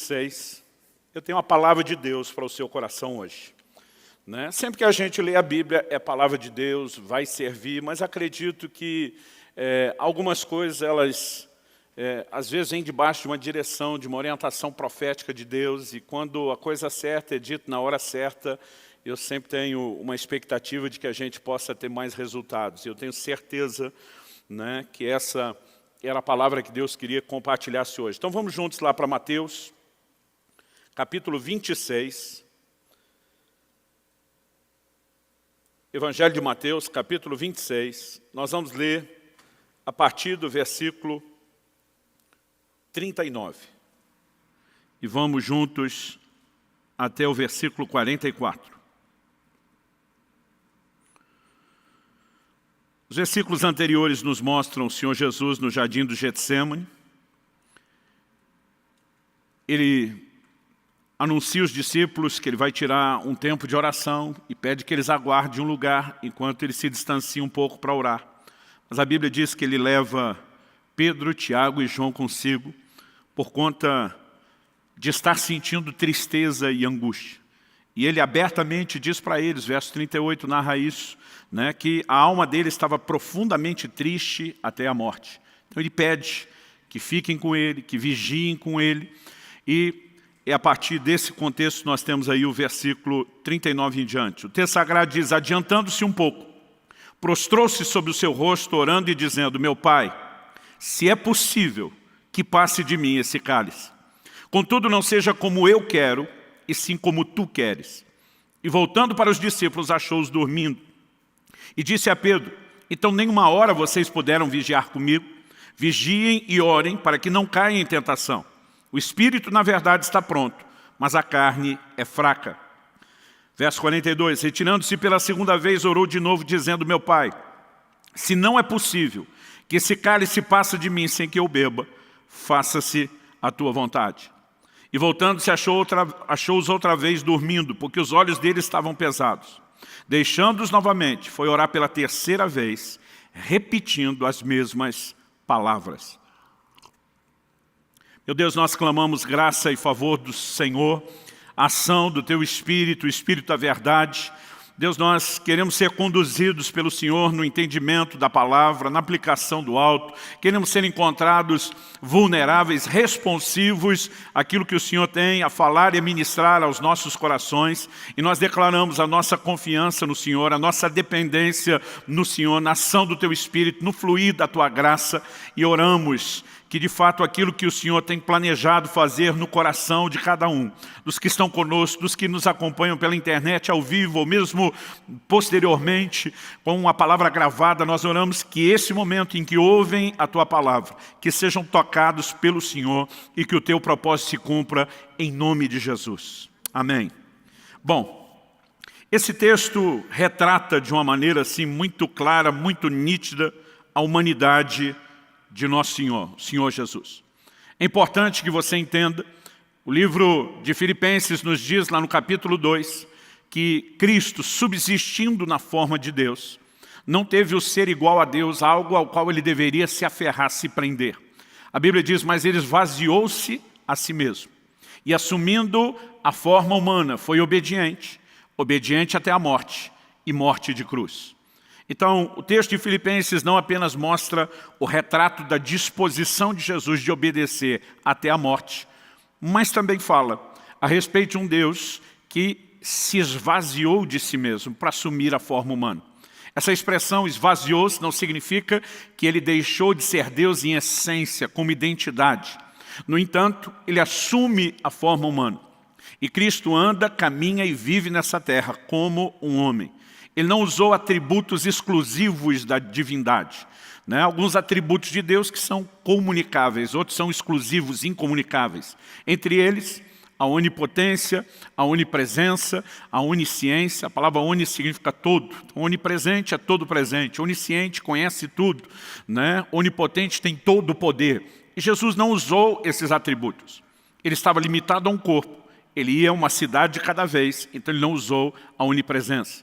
6, eu tenho uma palavra de Deus para o seu coração hoje. Sempre que a gente lê a Bíblia, é palavra de Deus, vai servir, mas acredito que algumas coisas, elas às vezes vêm debaixo de uma direção, de uma orientação profética de Deus, e quando a coisa certa é dita na hora certa, eu sempre tenho uma expectativa de que a gente possa ter mais resultados. Eu tenho certeza que essa era a palavra que Deus queria que compartilhasse hoje. Então vamos juntos lá para Mateus, capítulo 26. Evangelho de Mateus, capítulo 26. Nós vamos ler a partir do versículo 39. E vamos juntos até o versículo 44. Os versículos anteriores nos mostram o Senhor Jesus no jardim do Getsêmani. Ele anuncia aos discípulos que ele vai tirar um tempo de oração e pede que eles aguardem um lugar enquanto ele se distancia um pouco para orar. Mas a Bíblia diz que ele leva Pedro, Tiago e João consigo por conta de estar sentindo tristeza e angústia. E ele abertamente diz para eles, verso 38 narra isso, que a alma dele estava profundamente triste até a morte. Então ele pede que fiquem com ele, que vigiem com ele. E a partir desse contexto nós temos aí o versículo 39 em diante. O texto sagrado diz, adiantando-se um pouco, prostrou-se sobre o seu rosto, orando e dizendo, meu Pai, se é possível que passe de mim esse cálice. Contudo, não seja como eu quero, e sim como tu queres. E voltando para os discípulos, achou-os dormindo. E disse a Pedro, então nem uma hora vocês puderam vigiar comigo? Vigiem e orem para que não caiam em tentação. O espírito, na verdade, está pronto, mas a carne é fraca. Verso 42, retirando-se pela segunda vez, orou de novo, dizendo, meu Pai, se não é possível que esse cálice passe de mim sem que eu beba, faça-se a tua vontade. E voltando-se, achou-os outra vez dormindo, porque os olhos deles estavam pesados. Deixando-os novamente, foi orar pela terceira vez, repetindo as mesmas palavras. Meu Deus, nós clamamos graça e favor do Senhor, ação do Teu Espírito, o Espírito da verdade. Deus, nós queremos ser conduzidos pelo Senhor no entendimento da palavra, na aplicação do alto. Queremos ser encontrados vulneráveis, responsivos àquilo que o Senhor tem a falar e a ministrar aos nossos corações. E nós declaramos a nossa confiança no Senhor, a nossa dependência no Senhor, na ação do Teu Espírito, no fluir da Tua graça. E oramos que de fato aquilo que o Senhor tem planejado fazer no coração de cada um, dos que estão conosco, dos que nos acompanham pela internet, ao vivo, ou mesmo posteriormente, com uma palavra gravada, nós oramos que esse momento em que ouvem a Tua palavra, que sejam tocados pelo Senhor e que o Teu propósito se cumpra em nome de Jesus. Amém. Bom, esse texto retrata de uma maneira assim muito clara, muito nítida, a humanidade de nosso Senhor, o Senhor Jesus. É importante que você entenda, o livro de Filipenses nos diz lá no capítulo 2, que Cristo, subsistindo na forma de Deus, não teve o ser igual a Deus, algo ao qual ele deveria se aferrar, se prender. A Bíblia diz, mas ele esvaziou-se a si mesmo. E assumindo a forma humana, foi obediente, obediente até a morte, e morte de cruz. Então, o texto de Filipenses não apenas mostra o retrato da disposição de Jesus de obedecer até a morte, mas também fala a respeito de um Deus que se esvaziou de si mesmo para assumir a forma humana. Essa expressão esvaziou-se não significa que ele deixou de ser Deus em essência, como identidade. No entanto, ele assume a forma humana. E Cristo anda, caminha e vive nessa terra como um homem. Ele não usou atributos exclusivos da divindade. Alguns atributos de Deus que são comunicáveis, outros são exclusivos, incomunicáveis. Entre eles, a onipotência, a onipresença, a onisciência. A palavra oni significa todo. Onipresente é todo presente. Onisciente conhece tudo. Onipotente tem todo o poder. E Jesus não usou esses atributos. Ele estava limitado a um corpo. Ele ia a uma cidade de cada vez, então ele não usou a onipresença.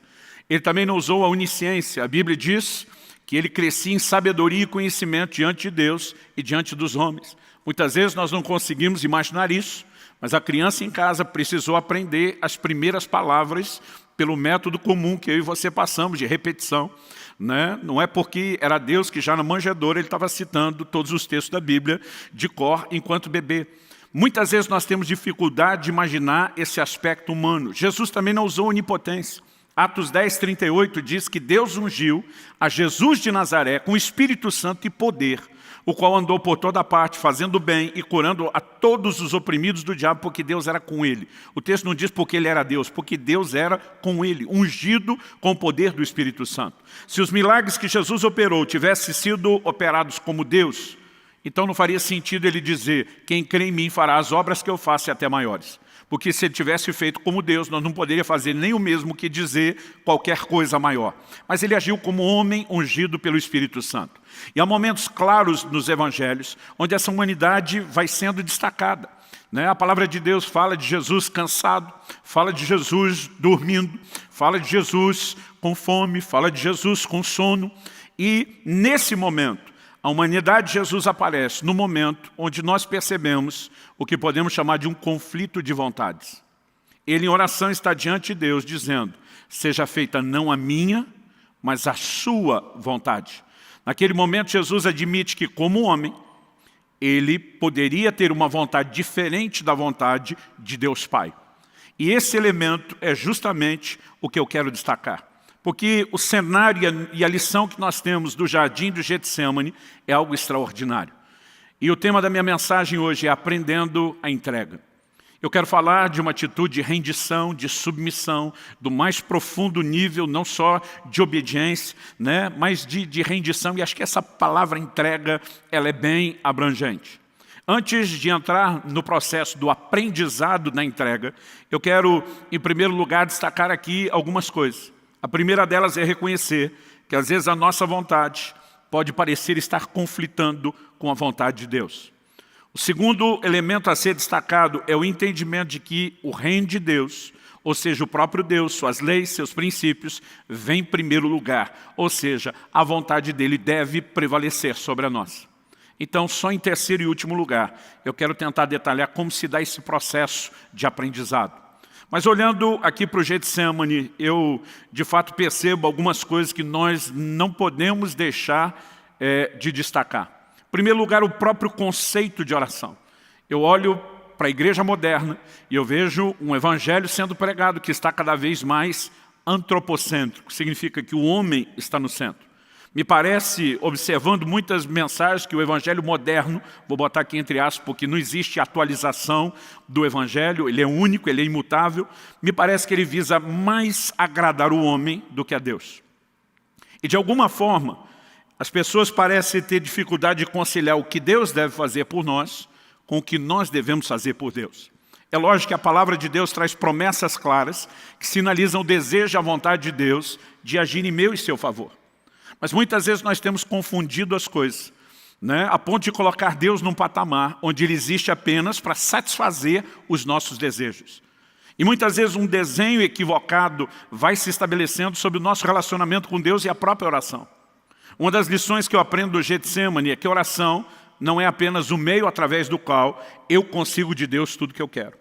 Ele também não usou a onisciência. A Bíblia diz que ele crescia em sabedoria e conhecimento diante de Deus e diante dos homens. Muitas vezes nós não conseguimos imaginar isso, Mas a criança em casa precisou aprender as primeiras palavras pelo método comum que eu e você passamos, de repetição. Né? Não é porque era Deus que já na manjedoura ele estava citando todos os textos da Bíblia de cor enquanto bebê. Muitas vezes nós temos dificuldade de imaginar esse aspecto humano. Jesus também não usou onipotência. Atos 10, 38 diz que Deus ungiu a Jesus de Nazaré com o Espírito Santo e poder, o qual andou por toda parte, fazendo bem e curando a todos os oprimidos do diabo, porque Deus era com ele. O texto não diz porque ele era Deus, porque Deus era com ele, ungido com o poder do Espírito Santo. Se os milagres que Jesus operou tivessem sido operados como Deus, então não faria sentido ele dizer, quem crê em mim fará as obras que eu faço e até maiores. Porque se ele tivesse feito como Deus, nós não poderíamos fazer nem o mesmo que dizer qualquer coisa maior. Mas ele agiu como homem ungido pelo Espírito Santo. E há momentos claros nos evangelhos, onde essa humanidade vai sendo destacada. Né? A palavra de Deus fala de Jesus cansado, fala de Jesus dormindo, fala de Jesus com fome, fala de Jesus com sono. E nesse momento, a humanidade de Jesus aparece no momento onde nós percebemos o que podemos chamar de um conflito de vontades. Ele em oração está diante de Deus dizendo, seja feita não a minha, mas a sua vontade. Naquele momento Jesus admite que como homem, ele poderia ter uma vontade diferente da vontade de Deus Pai. E esse elemento é justamente o que eu quero destacar. Porque o cenário e a lição que nós temos do jardim do Getsemane é algo extraordinário. E o tema da minha mensagem hoje é aprendendo a entrega. Eu quero falar de uma atitude de rendição, de submissão, do mais profundo nível, não só de obediência, né, mas de rendição. E acho que essa palavra entrega, ela é bem abrangente. Antes de entrar no processo do aprendizado na entrega, eu quero, em primeiro lugar, destacar aqui algumas coisas. A primeira delas é reconhecer que às vezes a nossa vontade pode parecer estar conflitando com a vontade de Deus. O segundo elemento a ser destacado é o entendimento de que o reino de Deus, ou seja, o próprio Deus, suas leis, seus princípios, vem em primeiro lugar. Ou seja, a vontade dele deve prevalecer sobre a nossa. Então, só em terceiro e último lugar, eu quero tentar detalhar como se dá esse processo de aprendizado. Mas olhando aqui para o Getsemane, eu de fato percebo algumas coisas que nós não podemos deixar de destacar. Em primeiro lugar, o próprio conceito de oração. Eu olho para a igreja moderna e eu vejo um evangelho sendo pregado que está cada vez mais antropocêntrico, significa que o homem está no centro. Me parece, observando muitas mensagens, que o evangelho moderno, vou botar aqui entre aspas, porque não existe atualização do evangelho, ele é único, ele é imutável, me parece que ele visa mais agradar o homem do que a Deus. E de alguma forma, as pessoas parecem ter dificuldade de conciliar o que Deus deve fazer por nós com o que nós devemos fazer por Deus. É lógico que a palavra de Deus traz promessas claras que sinalizam o desejo e a vontade de Deus de agir em meu e seu favor. Mas muitas vezes nós temos confundido as coisas, né? A ponto de colocar Deus num patamar onde Ele existe apenas para satisfazer os nossos desejos. E muitas vezes um desenho equivocado vai se estabelecendo sobre o nosso relacionamento com Deus e a própria oração. Uma das lições que eu aprendo do Getsemane é que a oração não é apenas o meio através do qual eu consigo de Deus tudo que eu quero.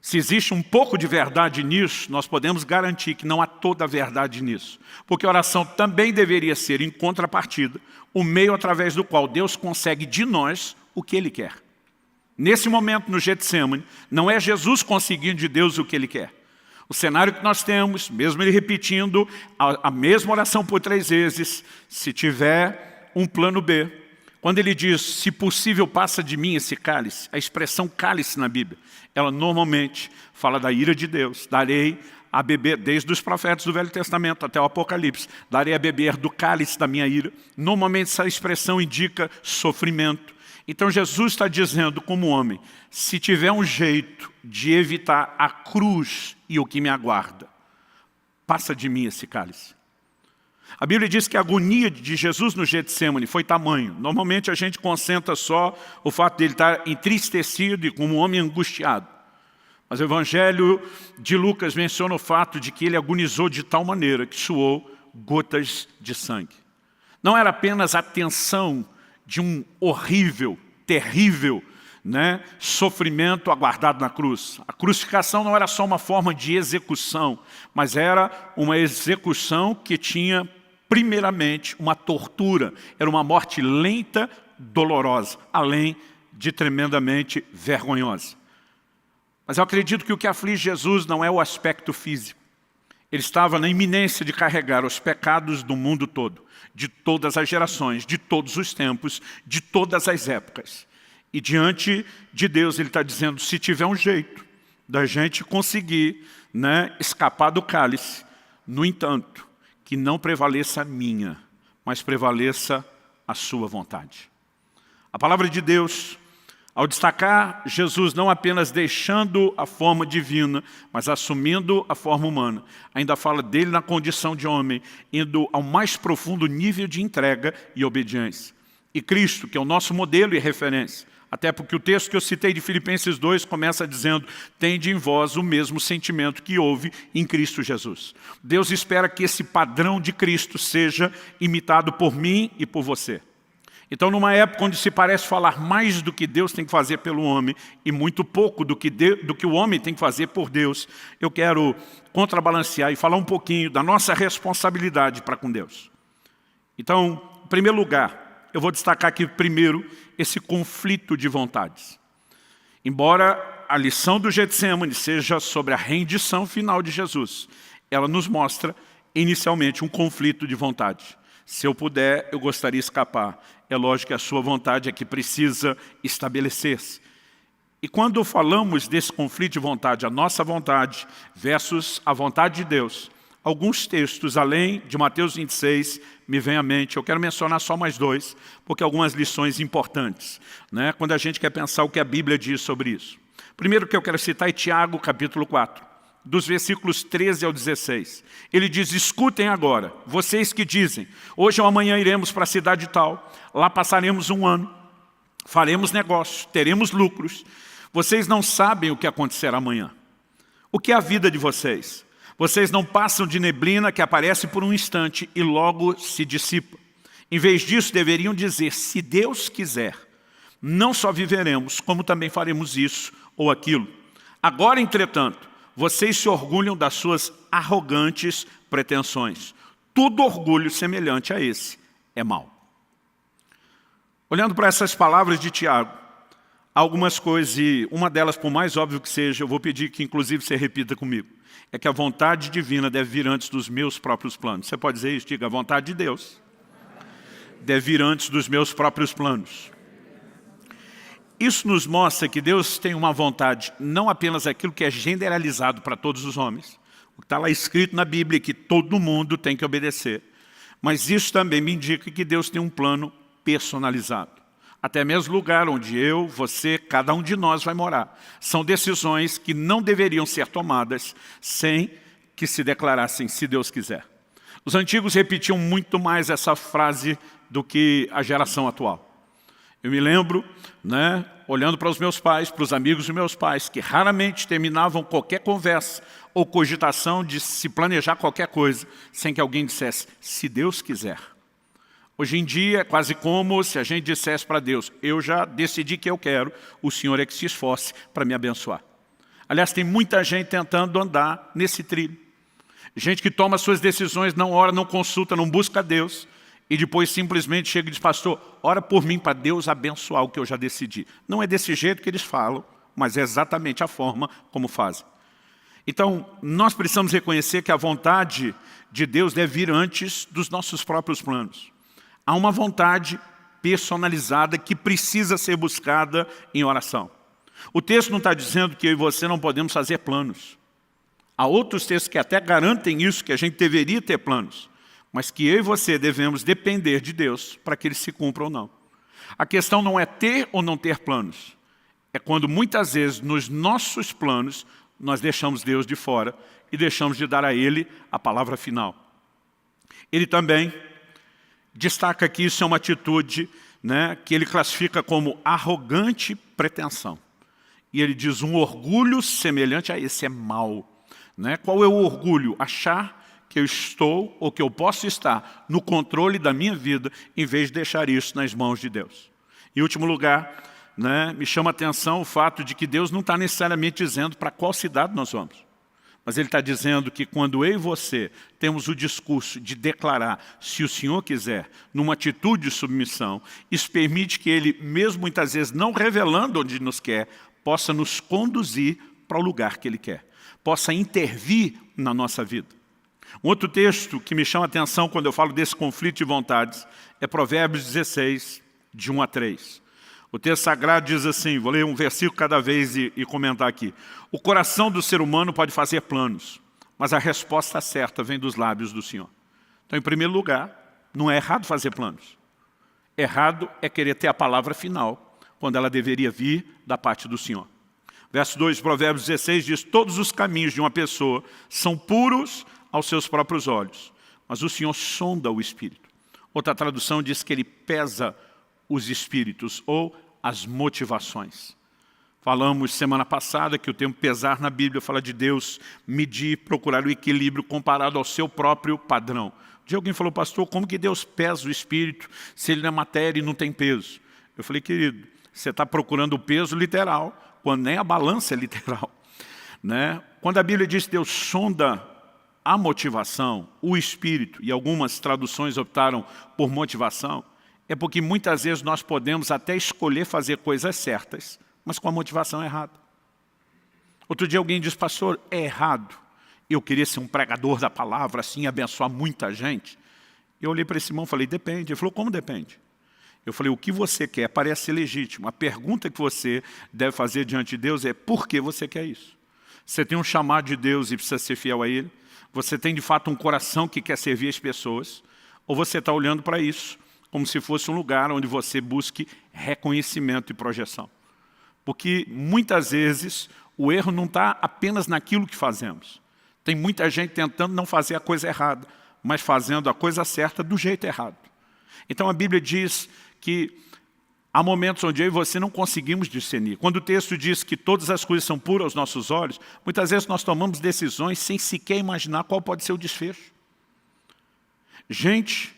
Se existe um pouco de verdade nisso, nós podemos garantir que não há toda a verdade nisso. Porque a oração também deveria ser, em contrapartida, o meio através do qual Deus consegue de nós o que Ele quer. Nesse momento, no Getsemane, não é Jesus conseguindo de Deus o que Ele quer. O cenário que nós temos, mesmo Ele repetindo a mesma oração por 3 vezes, se tiver um plano B, quando Ele diz, se possível, passa de mim esse cálice, a expressão cálice na Bíblia, ela normalmente fala da ira de Deus. Darei a beber, desde os profetas do Velho Testamento até o Apocalipse, darei a beber do cálice da minha ira. Normalmente essa expressão indica sofrimento. Então Jesus está dizendo como homem, se tiver um jeito de evitar a cruz e o que me aguarda, passa de mim esse cálice. A Bíblia diz que a agonia de Jesus no Getsemane foi tamanho. Normalmente a gente concentra só o fato de ele estar entristecido e como um homem angustiado. Mas o Evangelho de Lucas menciona o fato de que ele agonizou de tal maneira que suou gotas de sangue. Não era apenas a tensão de um horrível, terrível, né, sofrimento aguardado na cruz. A crucificação não era só uma forma de execução, mas era uma execução que tinha, primeiramente, uma tortura. Era uma morte lenta, dolorosa, além de tremendamente vergonhosa. Mas eu acredito que o que aflige Jesus não é o aspecto físico. Ele estava na iminência de carregar os pecados do mundo todo, de todas as gerações, de todos os tempos, de todas as épocas. E diante de Deus ele está dizendo, se tiver um jeito da gente conseguir, né, escapar do cálice, no entanto, que não prevaleça a minha, mas prevaleça a sua vontade. A palavra de Deus, ao destacar Jesus não apenas deixando a forma divina, mas assumindo a forma humana, ainda fala dele na condição de homem, indo ao mais profundo nível de entrega e obediência. E Cristo, que é o nosso modelo e referência, até porque o texto que eu citei de Filipenses 2 começa dizendo, tende em vós o mesmo sentimento que houve em Cristo Jesus. Deus espera que esse padrão de Cristo seja imitado por mim e por você. Então, numa época onde se parece falar mais do que Deus tem que fazer pelo homem e muito pouco do que o homem tem que fazer por Deus, eu quero contrabalancear e falar um pouquinho da nossa responsabilidade para com Deus. Então, em primeiro lugar, eu vou destacar aqui primeiro esse conflito de vontades. Embora a lição do Getsemane seja sobre a rendição final de Jesus, ela nos mostra inicialmente um conflito de vontade. Se eu puder, eu gostaria de escapar. É lógico que a sua vontade é que precisa estabelecer-se. E quando falamos desse conflito de vontade, a nossa vontade versus a vontade de Deus, alguns textos, além de Mateus 26, me vem à mente. Eu quero mencionar só mais dois, porque algumas lições importantes, né, quando a gente quer pensar o que a Bíblia diz sobre isso. Primeiro que eu quero citar é Tiago, capítulo 4. Dos versículos 13 ao 16. Ele diz, escutem agora, vocês que dizem, hoje ou amanhã iremos para a cidade tal, lá passaremos um ano, faremos negócios, teremos lucros. Vocês não sabem o que acontecerá amanhã. O que é a vida de vocês? Vocês não passam de neblina que aparece por um instante e logo se dissipa. Em vez disso, deveriam dizer, se Deus quiser, não só viveremos, como também faremos isso ou aquilo. Agora, entretanto, vocês se orgulham das suas arrogantes pretensões. Todo orgulho semelhante a esse é mau. Olhando para essas palavras de Tiago, há algumas coisas, e uma delas, por mais óbvio que seja, eu vou pedir que inclusive você repita comigo, é que a vontade divina deve vir antes dos meus próprios planos. Você pode dizer isso? Diga, a vontade de Deus deve vir antes dos meus próprios planos. Isso nos mostra que Deus tem uma vontade, não apenas aquilo que é generalizado para todos os homens, o que está lá escrito na Bíblia, que todo mundo tem que obedecer, mas isso também me indica que Deus tem um plano personalizado. Até mesmo o lugar onde eu, você, cada um de nós vai morar. São decisões que não deveriam ser tomadas sem que se declarassem, se Deus quiser. Os antigos repetiam muito mais essa frase do que a geração atual. Eu me lembro, né, olhando para os meus pais, para os amigos dos meus pais, que raramente terminavam qualquer conversa ou cogitação de se planejar qualquer coisa, sem que alguém dissesse, se Deus quiser. Hoje em dia é quase como se a gente dissesse para Deus, eu já decidi que eu quero, o Senhor é que se esforce para me abençoar. Aliás, tem muita gente tentando andar nesse trilho. Gente que toma suas decisões, não ora, não consulta, não busca Deus, e depois simplesmente chega e diz, pastor, ora por mim para Deus abençoar o que eu já decidi. Não é desse jeito que eles falam, mas é exatamente a forma como fazem. Então, nós precisamos reconhecer que a vontade de Deus deve vir antes dos nossos próprios planos. Há uma vontade personalizada que precisa ser buscada em oração. O texto não está dizendo que eu e você não podemos fazer planos. Há outros textos que até garantem isso, que a gente deveria ter planos, mas que eu e você devemos depender de Deus para que eles se cumpram ou não. A questão não é ter ou não ter planos. É quando muitas vezes nos nossos planos nós deixamos Deus de fora e deixamos de dar a Ele a palavra final. Ele também destaca que isso é uma atitude, né, que ele classifica como arrogante pretensão. E ele diz, um orgulho semelhante a esse é mau. Né? Qual é o orgulho? Achar que eu estou ou que eu posso estar no controle da minha vida em vez de deixar isso nas mãos de Deus. Em último lugar, né, me chama a atenção o fato de que Deus não está necessariamente dizendo para qual cidade nós vamos. Mas Ele está dizendo que quando eu e você temos o discurso de declarar, se o Senhor quiser, numa atitude de submissão, isso permite que Ele, mesmo muitas vezes não revelando onde nos quer, possa nos conduzir para o lugar que Ele quer, possa intervir na nossa vida. Um outro texto que me chama a atenção quando eu falo desse conflito de vontades é Provérbios 16, de 1 a 3. O texto sagrado diz assim, vou ler um versículo cada vez e comentar aqui. O coração do ser humano pode fazer planos, mas a resposta certa vem dos lábios do Senhor. Então, em primeiro lugar, não é errado fazer planos. Errado é querer ter a palavra final, quando ela deveria vir da parte do Senhor. Verso 2 de Provérbios 16 diz, todos os caminhos de uma pessoa são puros aos seus próprios olhos, mas o Senhor sonda o espírito. Outra tradução diz que Ele pesa os espíritos ou as motivações. Falamos semana passada que o termo pesar na Bíblia fala de Deus medir, procurar o equilíbrio comparado ao seu próprio padrão. Um dia alguém falou, pastor, como que Deus pesa o espírito se ele não é matéria e não tem peso? Eu falei, querido, você está procurando o peso literal, quando nem a balança é literal. Né? Quando a Bíblia diz que Deus sonda a motivação, o espírito, e algumas traduções optaram por motivação, é porque muitas vezes nós podemos até escolher fazer coisas certas, mas com a motivação errada. Outro dia alguém disse, pastor, é errado eu queria ser um pregador da palavra, assim, abençoar muita gente. Eu olhei para esse irmão e falei, depende. Ele falou, como depende? Eu falei, o que você quer parece ser legítimo. A pergunta que você deve fazer diante de Deus é, por que você quer isso? Você tem um chamado de Deus e precisa ser fiel a Ele? Você tem de fato um coração que quer servir as pessoas? Ou você está olhando para isso como se fosse um lugar onde você busque reconhecimento e projeção? Porque muitas vezes o erro não está apenas naquilo que fazemos. Tem muita gente tentando não fazer a coisa errada, mas fazendo a coisa certa do jeito errado. Então a Bíblia diz que há momentos onde eu e você não conseguimos discernir. Quando o texto diz que todas as coisas são puras aos nossos olhos, muitas vezes nós tomamos decisões sem sequer imaginar qual pode ser o desfecho. Gente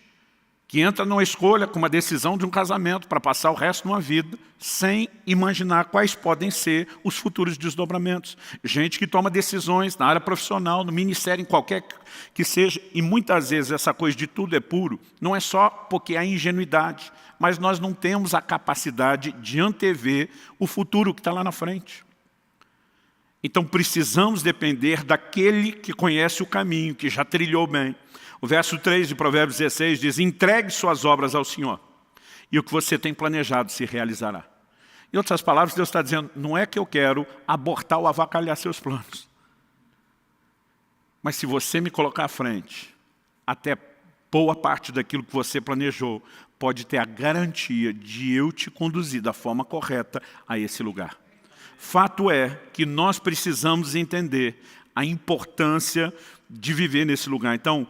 que entra numa escolha com uma decisão de um casamento para passar o resto de uma vida sem imaginar quais podem ser os futuros desdobramentos. Gente que toma decisões na área profissional, no ministério, em qualquer que seja, e muitas vezes essa coisa de tudo é puro, não é só porque há ingenuidade, mas nós não temos a capacidade de antever o futuro que está lá na frente. Então precisamos depender daquele que conhece o caminho, que já trilhou bem. O verso 3 de Provérbios 16 diz, entregue suas obras ao Senhor, e o que você tem planejado se realizará. Em outras palavras, Deus está dizendo, não é que eu quero abortar ou avacalhar seus planos. Mas se você me colocar à frente, até boa parte daquilo que você planejou, pode ter a garantia de eu te conduzir da forma correta a esse lugar. Fato é que nós precisamos entender a importância de viver nesse lugar. Então,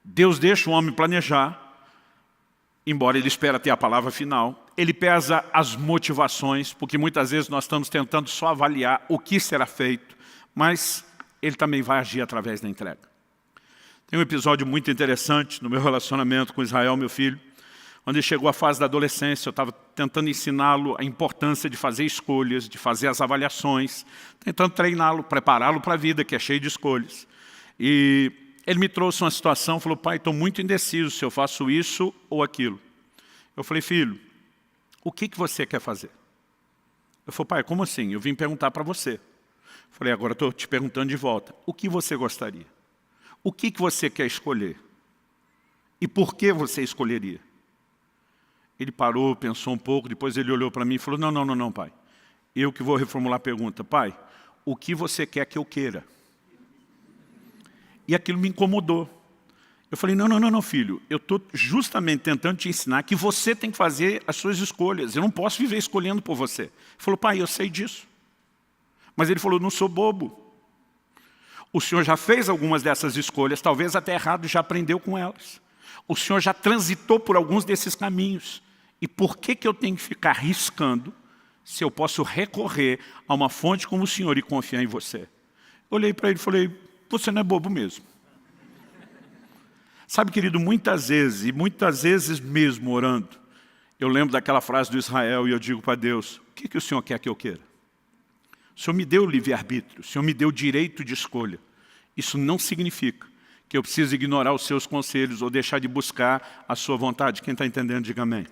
Deus deixa o homem planejar, embora ele espera ter a palavra final. Ele pesa as motivações, porque muitas vezes nós estamos tentando só avaliar o que será feito, mas Ele também vai agir através da entrega. Tem um episódio muito interessante no meu relacionamento com Israel, meu filho. Quando ele chegou à fase da adolescência, eu estava tentando ensiná-lo a importância de fazer escolhas, de fazer as avaliações, tentando treiná-lo, prepará-lo para a vida, que é cheia de escolhas. E ele me trouxe uma situação, falou, pai, estou muito indeciso se eu faço isso ou aquilo. Eu falei, filho, o que você quer fazer? Eu falei, pai, como assim? Eu vim perguntar para você. Eu falei, agora estou te perguntando de volta. O que você gostaria? O que você quer escolher? E por que você escolheria? Ele parou, pensou um pouco, depois ele olhou para mim e falou, não, pai. Eu que vou reformular a pergunta. Pai, o que você quer que eu queira? E aquilo me incomodou. Eu falei, não, filho, eu estou justamente tentando te ensinar que você tem que fazer as suas escolhas. Eu não posso viver escolhendo por você. Ele falou, pai, eu sei disso. Mas ele falou, não sou bobo. O senhor já fez algumas dessas escolhas, talvez até errado, já aprendeu com elas. O senhor já transitou por alguns desses caminhos. E por que eu tenho que ficar arriscando se eu posso recorrer a uma fonte como o senhor e confiar em você? Eu olhei para ele e falei, você não é bobo mesmo. Sabe, querido, muitas vezes, e muitas vezes mesmo orando, Eu lembro daquela frase do Israel e eu digo para Deus, o que o Senhor quer que eu queira? O Senhor me deu o livre-arbítrio, o Senhor me deu o direito de escolha. Isso não significa que eu preciso ignorar os seus conselhos ou deixar de buscar a sua vontade. Quem está entendendo, diga amém.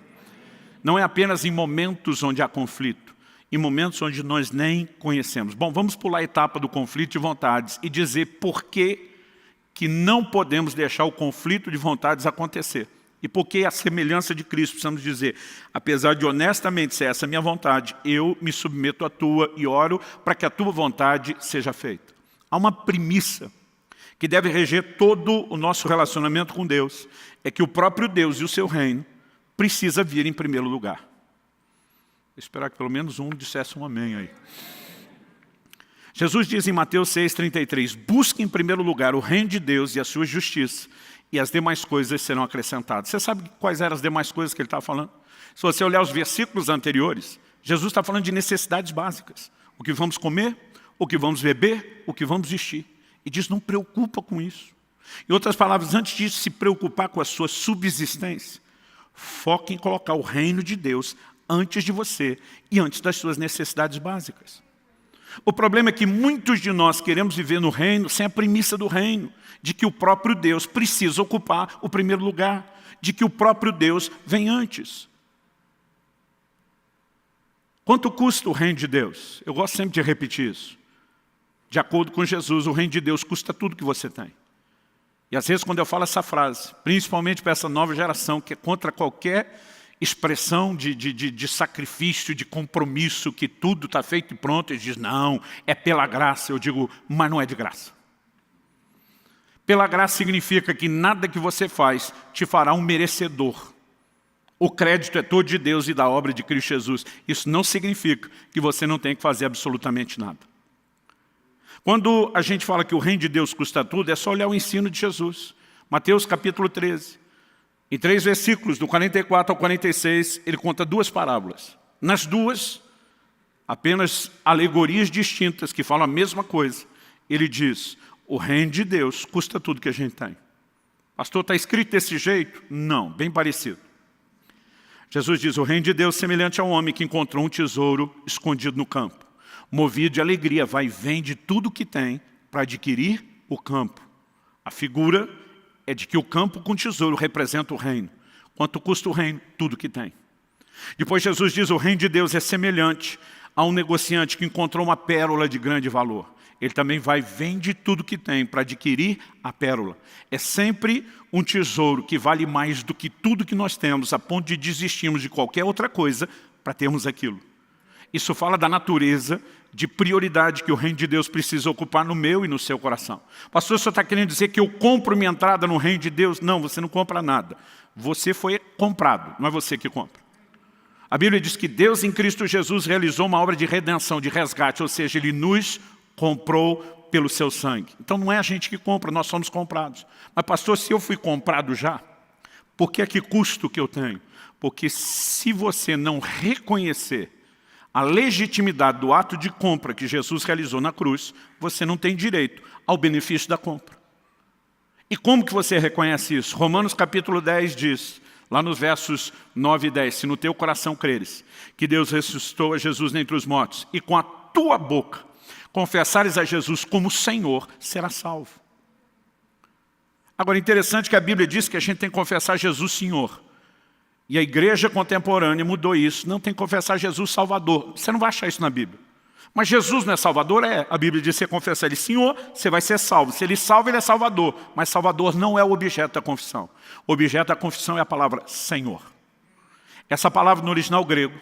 Não é apenas em momentos onde há conflito, em momentos onde nós nem conhecemos. Bom, vamos pular a etapa do conflito de vontades e dizer por que não podemos deixar o conflito de vontades acontecer. E por que a semelhança de Cristo, precisamos dizer, apesar de honestamente ser essa a minha vontade, eu me submeto à tua e oro para que a tua vontade seja feita. Há uma premissa que deve reger todo o nosso relacionamento com Deus, é que o próprio Deus e o seu reino precisa vir em primeiro lugar. Vou esperar que pelo menos um dissesse um amém aí. Jesus diz em Mateus 6,33, busque em primeiro lugar o reino de Deus e a sua justiça, e as demais coisas serão acrescentadas. Você sabe quais eram as demais coisas que ele estava falando? Se você olhar os versículos anteriores, Jesus está falando de necessidades básicas. O que vamos comer, o que vamos beber, o que vamos vestir. E diz, não preocupa com isso. Em outras palavras, antes de se preocupar com a sua subsistência, foque em colocar o reino de Deus antes de você e antes das suas necessidades básicas. O problema é que muitos de nós queremos viver no reino sem a premissa do reino, de que o próprio Deus precisa ocupar o primeiro lugar, de que o próprio Deus vem antes. Quanto custa o reino de Deus? Eu gosto sempre de repetir isso. De acordo com Jesus, o reino de Deus custa tudo que você tem. E às vezes quando eu falo essa frase, principalmente para essa nova geração, que é contra qualquer expressão de sacrifício, de compromisso, que tudo está feito e pronto, eles dizem, não, é pela graça. Eu digo, mas não é de graça. Pela graça significa que nada que você faz te fará um merecedor. O crédito é todo de Deus e da obra de Cristo Jesus. Isso não significa que você não tem que fazer absolutamente nada. Quando a gente fala que o reino de Deus custa tudo, é só olhar o ensino de Jesus. Mateus capítulo 13. Em 3 versículos, do 44 ao 46, ele conta 2 parábolas. Nas duas, apenas alegorias distintas que falam a mesma coisa. Ele diz, o reino de Deus custa tudo que a gente tem. Pastor, está escrito desse jeito? Não, bem parecido. Jesus diz, o reino de Deus é semelhante ao homem que encontrou um tesouro escondido no campo. Movido de alegria, vai e vende tudo o que tem para adquirir o campo. A figura é de que o campo com tesouro representa o reino. Quanto custa o reino? Tudo que tem. Depois Jesus diz, o reino de Deus é semelhante a um negociante que encontrou uma pérola de grande valor. Ele também vai e vende tudo que tem para adquirir a pérola. É sempre um tesouro que vale mais do que tudo que nós temos, a ponto de desistirmos de qualquer outra coisa para termos aquilo. Isso fala da natureza de prioridade que o reino de Deus precisa ocupar no meu e no seu coração. Pastor, o senhor está querendo dizer que eu compro minha entrada no reino de Deus? Não, você não compra nada. Você foi comprado, não é você que compra. A Bíblia diz que Deus em Cristo Jesus realizou uma obra de redenção, de resgate, ou seja, Ele nos comprou pelo seu sangue. Então não é a gente que compra, nós somos comprados. Mas pastor, se eu fui comprado já, por que é que custa o que eu tenho? Porque se você não reconhecer a legitimidade do ato de compra que Jesus realizou na cruz, você não tem direito ao benefício da compra. E como que você reconhece isso? Romanos capítulo 10 diz, lá nos versos 9 e 10, se no teu coração creres que Deus ressuscitou a Jesus dentre os mortos, e com a tua boca confessares a Jesus como Senhor, será salvo. Agora, interessante que a Bíblia diz que a gente tem que confessar Jesus Senhor. E a igreja contemporânea mudou isso. Não tem que confessar Jesus Salvador. Você não vai achar isso na Bíblia. Mas Jesus não é Salvador? É. A Bíblia diz que você confessa Ele Senhor, você vai ser salvo. Se Ele salva, Ele é Salvador. Mas Salvador não é o objeto da confissão. O objeto da confissão é a palavra Senhor. Essa palavra no original grego,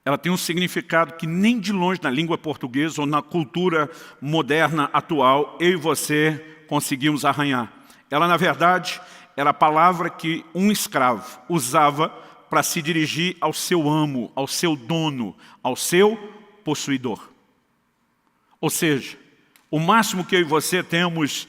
ela tem um significado que nem de longe na língua portuguesa ou na cultura moderna atual, eu e você conseguimos arranhar. Ela, na verdade, era a palavra que um escravo usava para se dirigir ao seu amo, ao seu dono, ao seu possuidor. Ou seja, o máximo que eu e você temos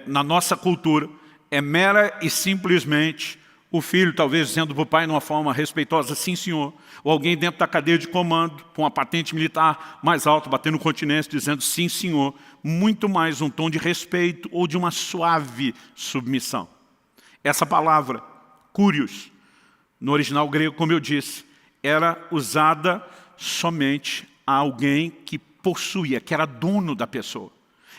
na nossa cultura é mera e simplesmente o filho, talvez dizendo para o pai de uma forma respeitosa, sim senhor, ou alguém dentro da cadeia de comando, com uma patente militar mais alta, batendo continência, dizendo sim senhor, muito mais um tom de respeito ou de uma suave submissão. Essa palavra, curios, no original grego, como eu disse, era usada somente a alguém que possuía, que era dono da pessoa.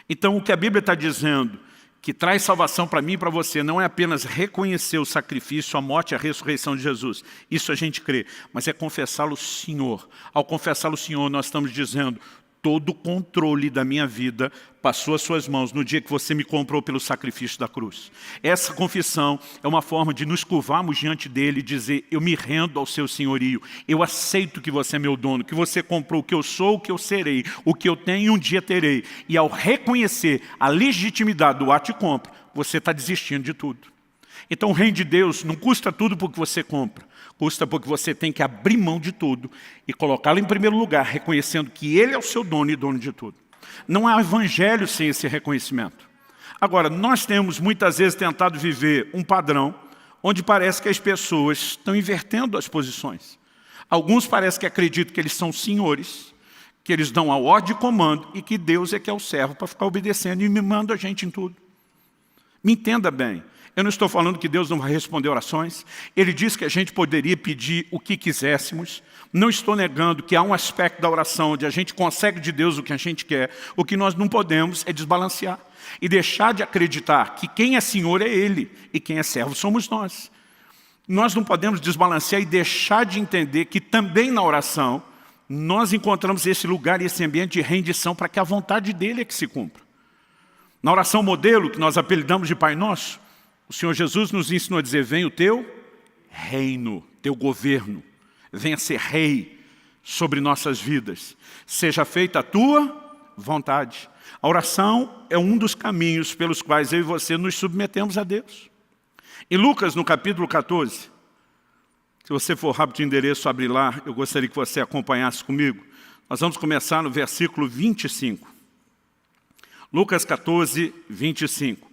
Então, o que a Bíblia está dizendo, que traz salvação para mim e para você, não é apenas reconhecer o sacrifício, a morte e a ressurreição de Jesus. Isso a gente crê, mas é confessá-lo Senhor. Ao confessá-lo Senhor, nós estamos dizendo, todo o controle da minha vida passou às suas mãos no dia que você me comprou pelo sacrifício da cruz. Essa confissão é uma forma de nos curvarmos diante dele e dizer, eu me rendo ao seu senhorio, eu aceito que você é meu dono, que você comprou o que eu sou, o que eu serei, o que eu tenho um dia terei. E ao reconhecer a legitimidade do ato de compra, você está desistindo de tudo. Então o reino de Deus não custa tudo porque você compra. Custa porque você tem que abrir mão de tudo e colocá-lo em primeiro lugar, reconhecendo que Ele é o seu dono e dono de tudo. Não há evangelho sem esse reconhecimento. Agora, nós temos muitas vezes tentado viver um padrão onde parece que as pessoas estão invertendo as posições. Alguns parecem que acreditam que eles são senhores, que eles dão a ordem de comando e que Deus é que é o servo para ficar obedecendo e mimando a gente em tudo. Me entenda bem. Eu não estou falando que Deus não vai responder orações. Ele disse que a gente poderia pedir o que quiséssemos. Não estou negando que há um aspecto da oração onde a gente consegue de Deus o que a gente quer. O que nós não podemos é desbalancear e deixar de acreditar que quem é Senhor é Ele e quem é servo somos nós. Nós não podemos desbalancear e deixar de entender que também na oração nós encontramos esse lugar e esse ambiente de rendição para que a vontade dEle é que se cumpra. Na oração modelo, que nós apelidamos de Pai Nosso, o Senhor Jesus nos ensinou a dizer, venha o teu reino, teu governo, venha ser rei sobre nossas vidas. Seja feita a tua vontade. A oração é um dos caminhos pelos quais eu e você nos submetemos a Deus. Em Lucas, no capítulo 14, se você for rápido de endereço, abre lá, eu gostaria que você acompanhasse comigo. Nós vamos começar no versículo 25. Lucas 14, 25.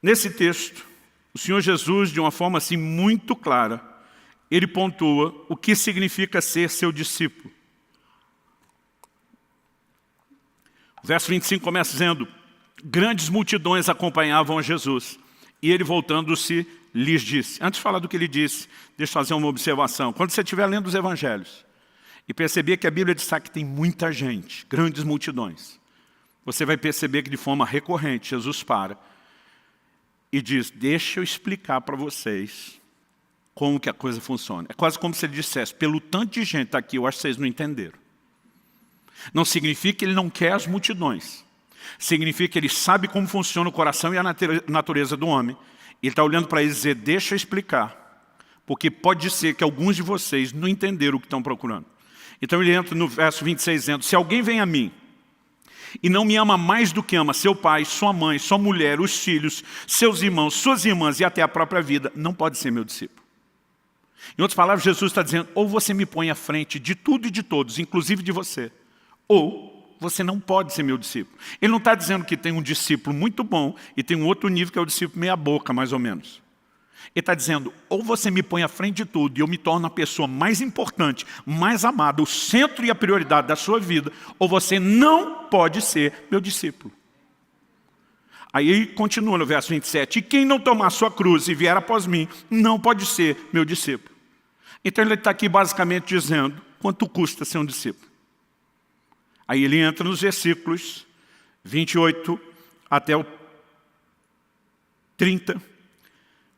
Nesse texto, o Senhor Jesus, de uma forma assim muito clara, ele pontua o que significa ser seu discípulo. O verso 25 começa dizendo, grandes multidões acompanhavam a Jesus, e ele voltando-se lhes disse. Antes de falar do que ele disse, deixa eu fazer uma observação. Quando você estiver lendo os evangelhos, e perceber que a Bíblia diz que tem muita gente, grandes multidões, você vai perceber que de forma recorrente Jesus para e diz, deixa eu explicar para vocês como que a coisa funciona. É quase como se ele dissesse, pelo tanto de gente está aqui, eu acho que vocês não entenderam. Não significa que ele não quer as multidões. Significa que ele sabe como funciona o coração e a natureza do homem. Ele está olhando para eles e dizer, deixa eu explicar. Porque pode ser que alguns de vocês não entenderam o que estão procurando. Então ele entra no verso 26 dizendo, se alguém vem a mim, e não me ama mais do que ama seu pai, sua mãe, sua mulher, os filhos, seus irmãos, suas irmãs e até a própria vida, não pode ser meu discípulo. Em outras palavras, Jesus está dizendo, ou você me põe à frente de tudo e de todos, inclusive de você, ou você não pode ser meu discípulo. Ele não está dizendo que tem um discípulo muito bom e tem um outro nível que é o discípulo meia boca, mais ou menos. Ele está dizendo, ou você me põe à frente de tudo e eu me torno a pessoa mais importante, mais amada, o centro e a prioridade da sua vida, ou você não pode ser meu discípulo. Aí ele continua no verso 27, e quem não tomar sua cruz e vier após mim, não pode ser meu discípulo. Então ele está aqui basicamente dizendo, quanto custa ser um discípulo? Aí ele entra nos versículos 28 até o 30,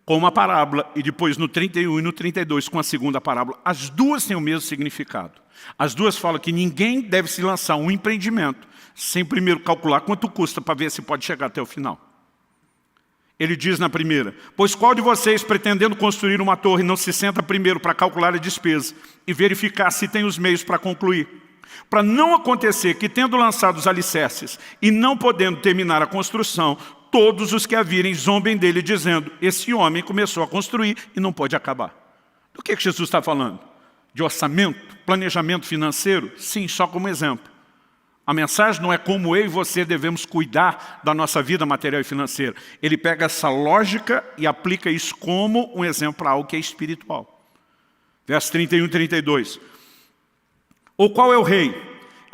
com uma parábola, e depois no 31 e no 32 com a segunda parábola. As duas têm o mesmo significado. As duas falam que ninguém deve se lançar um empreendimento sem primeiro calcular quanto custa para ver se pode chegar até o final. Ele diz na primeira, pois qual de vocês, pretendendo construir uma torre, não se senta primeiro para calcular a despesa e verificar se tem os meios para concluir? Para não acontecer que, tendo lançado os alicerces e não podendo terminar a construção, todos os que a virem zombem dele, dizendo, esse homem começou a construir e não pode acabar. Do que Jesus está falando? De orçamento, planejamento financeiro? Sim, só como exemplo. A mensagem não é como eu e você devemos cuidar da nossa vida material e financeira. Ele pega essa lógica e aplica isso como um exemplo para algo que é espiritual. Verso 31 e 32. Ou qual é o rei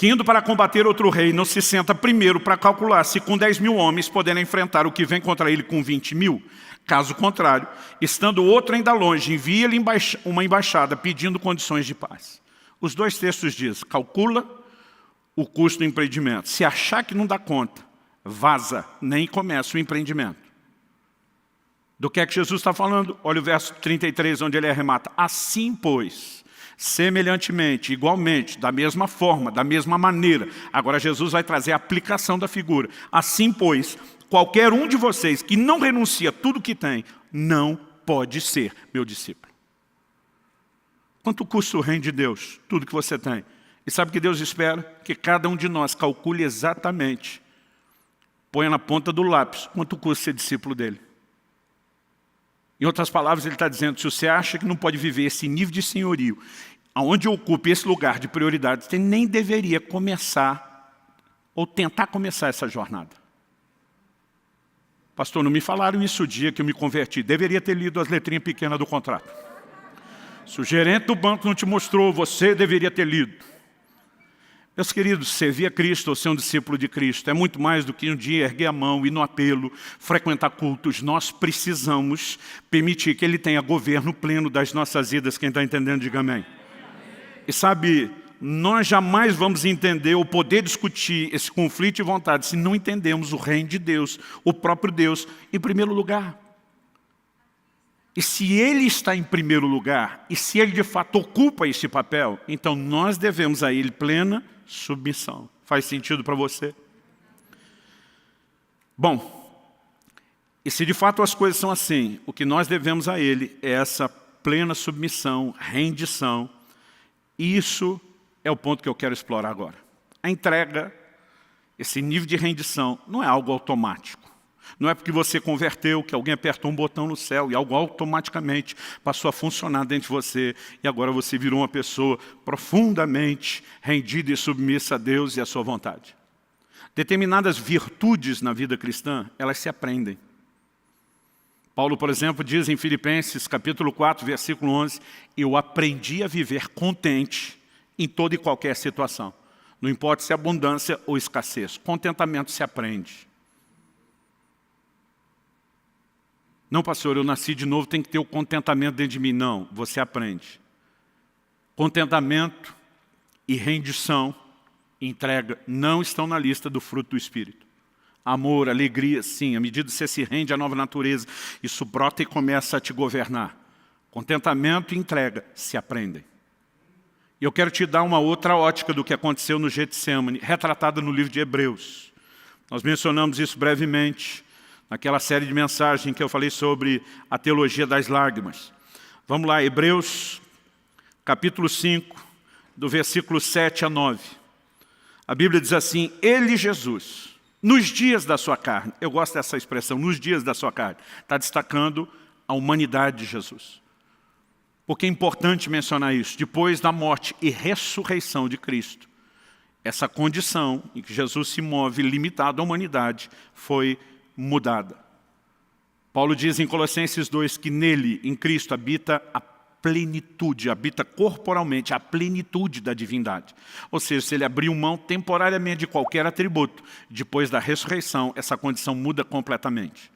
que indo para combater outro rei, não se senta primeiro para calcular se com 10.000 homens poderá enfrentar o que vem contra ele com 20.000. Caso contrário, estando outro ainda longe, envia-lhe uma embaixada pedindo condições de paz. Os dois textos dizem, calcula o custo do empreendimento. Se achar que não dá conta, vaza, nem começa o empreendimento. Do que é que Jesus está falando? Olha o verso 33, onde ele arremata. Assim, pois, semelhantemente, igualmente, da mesma forma, da mesma maneira. Agora Jesus vai trazer a aplicação da figura. Assim, pois, qualquer um de vocês que não renuncia a tudo que tem, não pode ser meu discípulo. Quanto custa o reino de Deus? Tudo que você tem. E sabe o que Deus espera? Que cada um de nós calcule exatamente, ponha na ponta do lápis, quanto custa ser discípulo dele. Em outras palavras, ele está dizendo, se você acha que não pode viver esse nível de senhorio, aonde ocupe esse lugar de prioridade, você nem deveria começar, ou tentar começar essa jornada. Pastor, não me falaram isso o dia que eu me converti. Deveria ter lido as letrinhas pequenas do contrato. Se o gerente do banco não te mostrou, você deveria ter lido. Meus queridos, servir a Cristo ou ser um discípulo de Cristo é muito mais do que um dia erguer a mão, ir no apelo, frequentar cultos. Nós precisamos permitir que Ele tenha governo pleno das nossas vidas. Quem está entendendo, diga amém. E sabe, nós jamais vamos entender ou poder discutir esse conflito de vontade se não entendemos o reino de Deus, o próprio Deus, em primeiro lugar. E se Ele está em primeiro lugar, e se Ele de fato ocupa esse papel, então nós devemos a Ele plena submissão. Faz sentido para você? Bom, e se de fato as coisas são assim, o que nós devemos a Ele é essa plena submissão, rendição. E isso é o ponto que eu quero explorar agora. A entrega, esse nível de rendição, não é algo automático. Não é porque você converteu, que alguém apertou um botão no céu e algo automaticamente passou a funcionar dentro de você e agora você virou uma pessoa profundamente rendida e submissa a Deus e à sua vontade. Determinadas virtudes na vida cristã, elas se aprendem. Paulo, por exemplo, diz em Filipenses, capítulo 4, versículo 11, eu aprendi a viver contente em toda e qualquer situação. Não importa se é abundância ou escassez. Contentamento se aprende. Não, pastor, eu nasci de novo, tem que ter o contentamento dentro de mim. Não, você aprende. Contentamento e rendição, entrega, não estão na lista do fruto do Espírito. Amor, alegria, sim, à medida que você se rende à nova natureza, isso brota e começa a te governar. Contentamento e entrega se aprendem. E eu quero te dar uma outra ótica do que aconteceu no Getsemane, retratada no livro de Hebreus. Nós mencionamos isso brevemente, naquela série de mensagens que eu falei sobre a teologia das lágrimas. Vamos lá, Hebreus, capítulo 5, do versículo 7 a 9. A Bíblia diz assim, Ele, Jesus, nos dias da sua carne, eu gosto dessa expressão, nos dias da sua carne, está destacando a humanidade de Jesus. Porque é importante mencionar isso, depois da morte e ressurreição de Cristo, essa condição em que Jesus se move limitado à humanidade foi mudada. Paulo diz em Colossenses 2 que nele, em Cristo, habita a plenitude, habita corporalmente a plenitude da divindade. Ou seja, se ele abriu mão temporariamente de qualquer atributo, depois da ressurreição, essa condição muda completamente.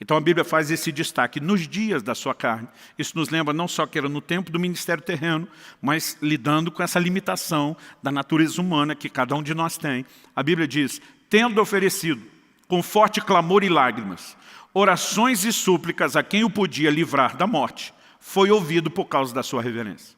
Então a Bíblia faz esse destaque nos dias da sua carne. Isso nos lembra não só que era no tempo do ministério terreno, mas lidando com essa limitação da natureza humana que cada um de nós tem. A Bíblia diz, tendo oferecido com forte clamor e lágrimas, orações e súplicas a quem o podia livrar da morte, foi ouvido por causa da sua reverência.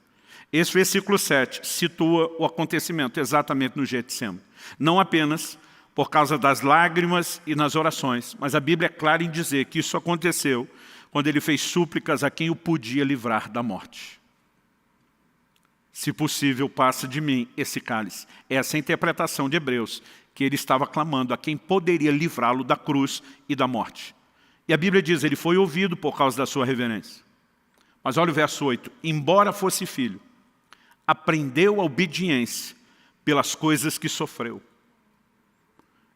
Esse versículo 7 situa o acontecimento exatamente no Getsemane. Não apenas por causa das lágrimas e nas orações, mas a Bíblia é clara em dizer que isso aconteceu quando ele fez súplicas a quem o podia livrar da morte. Se possível, passa de mim esse cálice. Essa é a interpretação de Hebreus, que ele estava clamando a quem poderia livrá-lo da cruz e da morte. E a Bíblia diz, ele foi ouvido por causa da sua reverência. Mas olha o verso 8, embora fosse filho, aprendeu a obediência pelas coisas que sofreu.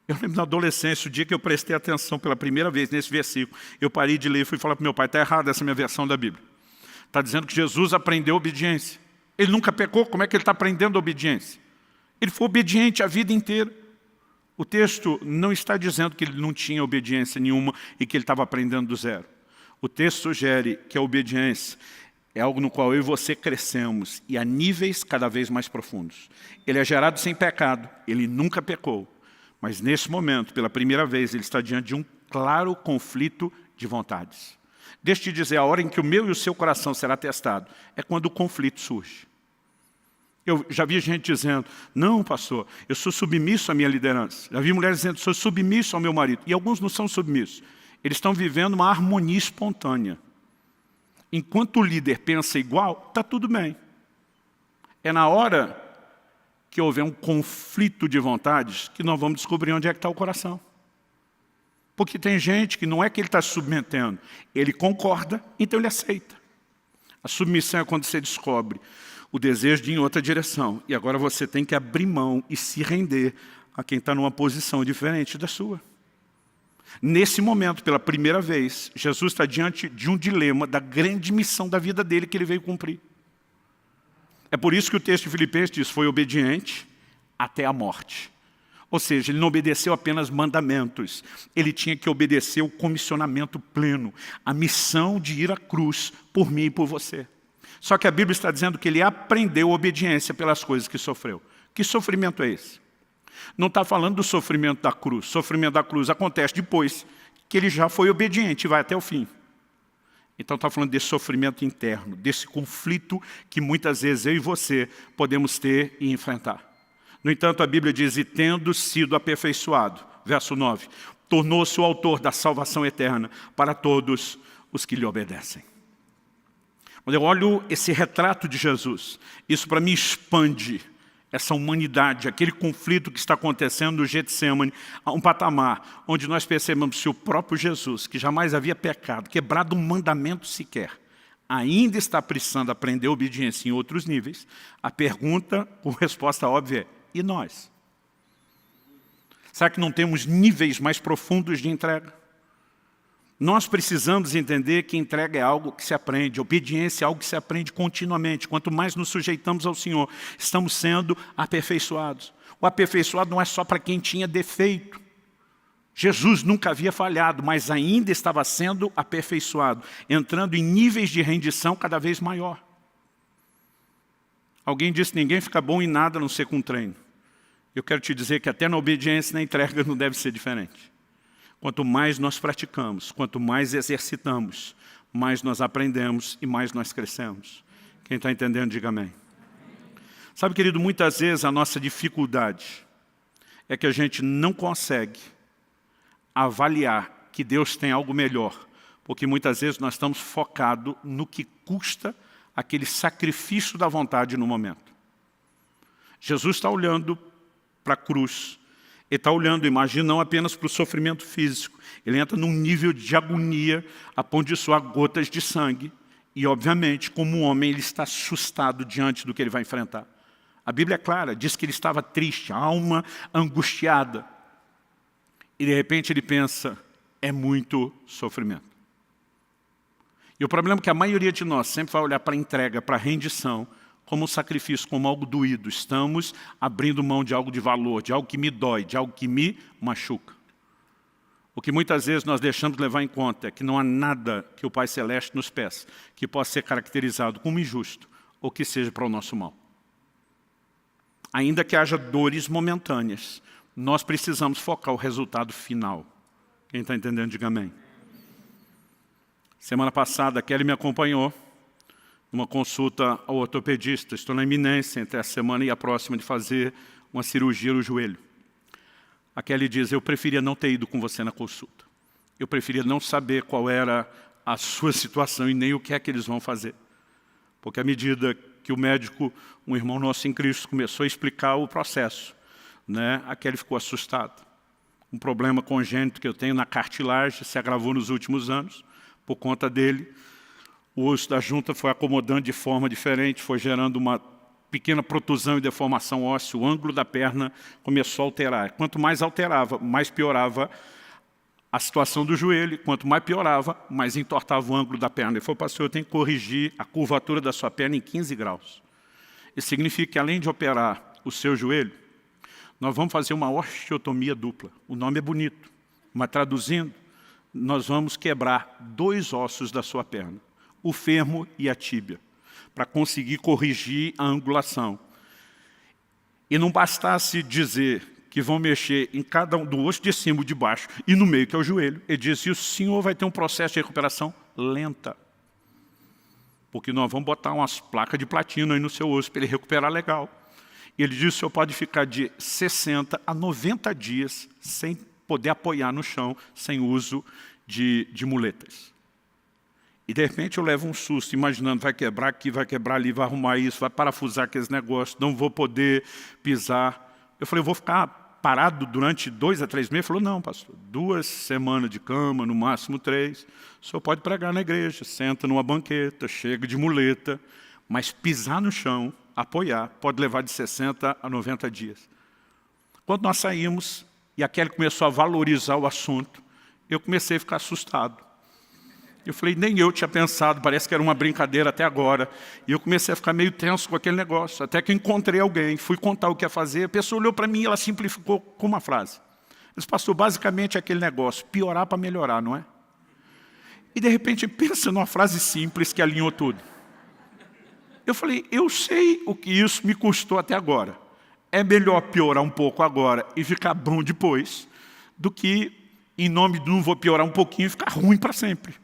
Eu lembro na adolescência, o dia que eu prestei atenção pela primeira vez nesse versículo, eu parei de ler e fui falar para o meu pai, está errada essa minha versão da Bíblia. Está dizendo que Jesus aprendeu obediência. Ele nunca pecou, como é que ele está aprendendo obediência? Ele foi obediente a vida inteira. O texto não está dizendo que ele não tinha obediência nenhuma e que ele estava aprendendo do zero. O texto sugere que a obediência é algo no qual eu e você crescemos e a níveis cada vez mais profundos. Ele é gerado sem pecado, ele nunca pecou. Mas nesse momento, pela primeira vez, ele está diante de um claro conflito de vontades. Deixa eu te dizer, a hora em que o meu e o seu coração será testado é quando o conflito surge. Eu já vi gente dizendo, não, pastor, eu sou submisso à minha liderança. Já vi mulheres dizendo, sou submisso ao meu marido. E alguns não são submissos. Eles estão vivendo uma harmonia espontânea. Enquanto o líder pensa igual, está tudo bem. É na hora que houver um conflito de vontades que nós vamos descobrir onde é que está o coração. Porque tem gente que não é que ele está se submetendo, ele concorda, então ele aceita. A submissão é quando você descobre o desejo de ir em outra direção. E agora você tem que abrir mão e se render a quem está numa posição diferente da sua. Nesse momento, pela primeira vez, Jesus está diante de um dilema da grande missão da vida dele que ele veio cumprir. É por isso que o texto de Filipenses diz, foi obediente até a morte. Ou seja, ele não obedeceu apenas mandamentos, ele tinha que obedecer o comissionamento pleno, a missão de ir à cruz por mim e por você. Só que a Bíblia está dizendo que ele aprendeu obediência pelas coisas que sofreu. Que sofrimento é esse? Não está falando do sofrimento da cruz. O sofrimento da cruz acontece depois que ele já foi obediente e vai até o fim. Então está falando desse sofrimento interno, desse conflito que muitas vezes eu e você podemos ter e enfrentar. No entanto, a Bíblia diz, e tendo sido aperfeiçoado, verso 9, tornou-se o autor da salvação eterna para todos os que lhe obedecem. Quando eu olho esse retrato de Jesus, isso para mim expande essa humanidade, aquele conflito que está acontecendo no Getsemane, a um patamar onde nós percebemos que o próprio Jesus, que jamais havia pecado, quebrado um mandamento sequer, ainda está precisando aprender obediência em outros níveis. A pergunta, com resposta óbvia é, e nós? Será que não temos níveis mais profundos de entrega? Nós precisamos entender que entrega é algo que se aprende, obediência é algo que se aprende continuamente. Quanto mais nos sujeitamos ao Senhor, estamos sendo aperfeiçoados. O aperfeiçoado não é só para quem tinha defeito. Jesus nunca havia falhado, mas ainda estava sendo aperfeiçoado, entrando em níveis de rendição cada vez maior. Alguém disse que ninguém fica bom em nada a não ser com treino. Eu quero te dizer que até na obediência e na entrega não deve ser diferente. Quanto mais nós praticamos, quanto mais exercitamos, mais nós aprendemos e mais nós crescemos. Quem está entendendo, diga amém. Sabe, querido, muitas vezes a nossa dificuldade é que a gente não consegue avaliar que Deus tem algo melhor, porque muitas vezes nós estamos focados no que custa aquele sacrifício da vontade no momento. Jesus está olhando para a cruz. Ele está olhando, imagina, não apenas para o sofrimento físico. Ele entra num nível de agonia, a ponto de suar gotas de sangue. E, obviamente, como um homem, ele está assustado diante do que ele vai enfrentar. A Bíblia é clara, diz que ele estava triste, a alma angustiada. E, de repente, ele pensa, é muito sofrimento. E o problema é que a maioria de nós sempre vai olhar para a entrega, para a rendição, como um sacrifício, como algo doído. Estamos abrindo mão de algo de valor, de algo que me dói, de algo que me machuca. O que muitas vezes nós deixamos de levar em conta é que não há nada que o Pai Celeste nos peça que possa ser caracterizado como injusto ou que seja para o nosso mal. Ainda que haja dores momentâneas, nós precisamos focar o resultado final. Quem está entendendo, diga amém. Semana passada, a Kelly me acompanhou numa consulta ao ortopedista. Estou na iminência entre a semana e a próxima de fazer uma cirurgia no joelho. A Kelly diz, eu preferia não ter ido com você na consulta. Eu preferia não saber qual era a sua situação e nem o que é que eles vão fazer. Porque à medida que o médico, um irmão nosso em Cristo, começou a explicar o processo, a Kelly ficou assustada. Um problema congênito que eu tenho na cartilagem se agravou nos últimos anos. Por conta dele, o osso da junta foi acomodando de forma diferente, foi gerando uma pequena protusão e deformação óssea, o ângulo da perna começou a alterar. Quanto mais alterava, mais piorava a situação do joelho, quanto mais piorava, mais entortava o ângulo da perna. Ele falou, pastor, eu tenho que corrigir a curvatura da sua perna em 15 graus. Isso significa que além de operar o seu joelho, Nós vamos fazer uma osteotomia dupla. O nome é bonito, mas traduzindo, nós vamos quebrar 2 ossos da sua perna, o fêmur e a tíbia, para conseguir corrigir a angulação. E não bastasse dizer que vão mexer em cada um do osso de cima e de baixo e no meio, que é o joelho. Ele disse, o senhor vai ter um processo de recuperação lenta. Porque nós vamos botar umas placas de platina aí no seu osso para ele recuperar legal. E ele disse, o senhor pode ficar de 60 a 90 dias sem poder apoiar no chão, sem uso de muletas. E de repente eu levo um susto, imaginando, vai quebrar aqui, vai quebrar ali, vai arrumar isso, vai parafusar aqueles negócios, não vou poder pisar. Eu falei, eu vou ficar parado durante 2 a 3 meses? Ele falou, não, pastor, 2 semanas de cama, no máximo 3. O senhor pode pregar na igreja, senta numa banqueta, chega de muleta, mas pisar no chão, apoiar, pode levar de 60 a 90 dias. Quando nós saímos, e a Kelly começou a valorizar o assunto, eu comecei a ficar assustado. Eu falei, nem eu tinha pensado, parece que era uma brincadeira até agora. E eu comecei a ficar meio tenso com aquele negócio. Até que eu encontrei alguém, fui contar o que ia fazer. A pessoa olhou para mim e ela simplificou com uma frase. Ela disse, pastor, basicamente é aquele negócio, piorar para melhorar, não é? E de repente pensa numa frase simples que alinhou tudo. Eu falei, eu sei o que isso me custou até agora. É melhor piorar um pouco agora e ficar bom depois, do que, em nome do não vou piorar um pouquinho e ficar ruim para sempre.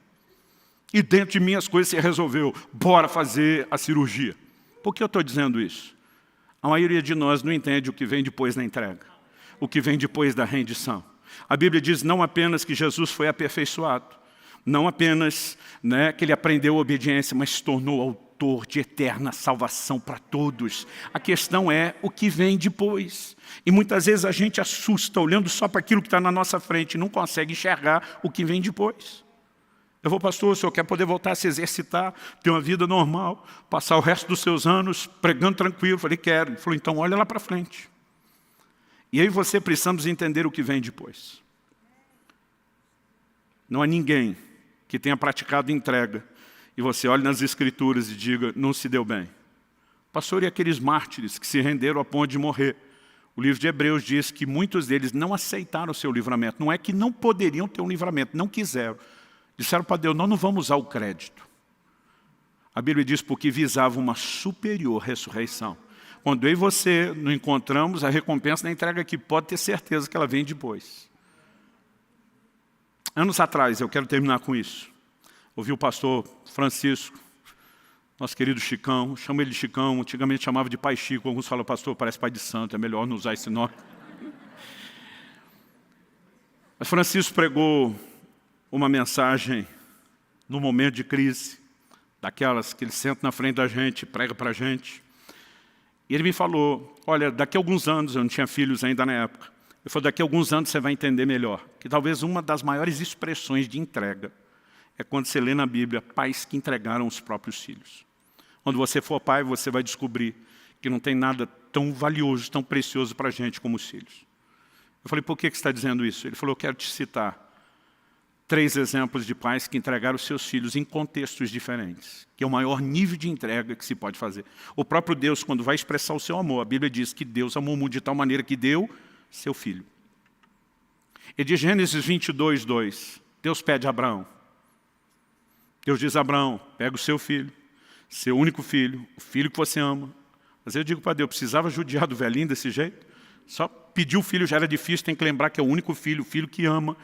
E dentro de mim as coisas se resolveu. Bora fazer a cirurgia. Por que eu estou dizendo isso? A maioria de nós não entende o que vem depois da entrega. O que vem depois da rendição. A Bíblia diz não apenas que Jesus foi aperfeiçoado. Não apenas que ele aprendeu a obediência, mas se tornou autor de eterna salvação para todos. A questão é o que vem depois. E muitas vezes a gente assusta olhando só para aquilo que está na nossa frente e não consegue enxergar o que vem depois. Eu vou, pastor, o senhor quer poder voltar a se exercitar, ter uma vida normal, passar o resto dos seus anos pregando tranquilo? Eu falei, quero. Ele falou, então olha lá para frente. E aí você precisamos entender o que vem depois. Não há ninguém que tenha praticado entrega e você olhe nas Escrituras e diga, não se deu bem. Pastor, e aqueles mártires que se renderam a ponto de morrer? O livro de Hebreus diz que muitos deles não aceitaram o seu livramento. Não é que não poderiam ter um livramento, não quiseram. Disseram para Deus, nós não vamos usar o crédito. A Bíblia diz porque visava uma superior ressurreição. Quando eu e você não encontramos a recompensa da entrega aqui, pode ter certeza que ela vem depois. Anos atrás, eu quero terminar com isso. Ouvi o pastor Francisco, nosso querido Chicão, chamo ele de Chicão, antigamente chamava de Pai Chico, alguns falam, pastor, parece pai de santo, é melhor não usar esse nome. Mas Francisco pregou uma mensagem no momento de crise, daquelas que ele senta na frente da gente, prega para a gente. E ele me falou, olha, daqui a alguns anos, eu não tinha filhos ainda na época, ele falou, daqui a alguns anos você vai entender melhor, que talvez uma das maiores expressões de entrega é quando você lê na Bíblia pais que entregaram os próprios filhos. Quando você for pai, você vai descobrir que não tem nada tão valioso, tão precioso para a gente como os filhos. Eu falei, por que você está dizendo isso? Ele falou, eu quero te citar 3 exemplos de pais que entregaram os seus filhos em contextos diferentes, que é o maior nível de entrega que se pode fazer. O próprio Deus, quando vai expressar o seu amor, a Bíblia diz que Deus amou o mundo de tal maneira que deu seu filho. E de Gênesis 22, 2, Deus pede a Abraão. Deus diz a Abraão, pega o seu filho, seu único filho, o filho que você ama. Mas eu digo para Deus, precisava judiar do velhinho desse jeito? Só pedir o filho já era difícil, tem que lembrar que é o único filho, o filho que ama.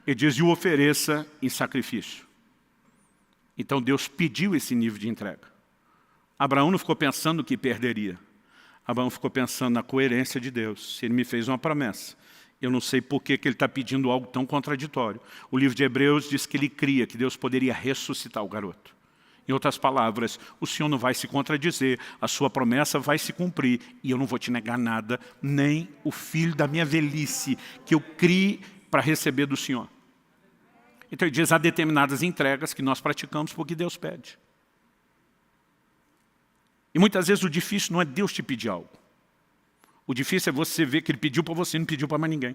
Ele diz, e o ofereça em sacrifício. Então Deus pediu esse nível de entrega. Abraão não ficou pensando no que perderia. Abraão ficou pensando na coerência de Deus. Se ele me fez uma promessa, eu não sei por que ele está pedindo algo tão contraditório. O livro de Hebreus diz que ele cria que Deus poderia ressuscitar o garoto. Em outras palavras, o Senhor não vai se contradizer, a sua promessa vai se cumprir, e eu não vou te negar nada, nem o filho da minha velhice, que eu crie para receber do Senhor. Então ele diz, há determinadas entregas que nós praticamos porque Deus pede. E muitas vezes o difícil não é Deus te pedir algo. O difícil é você ver que Ele pediu para você e não pediu para mais ninguém.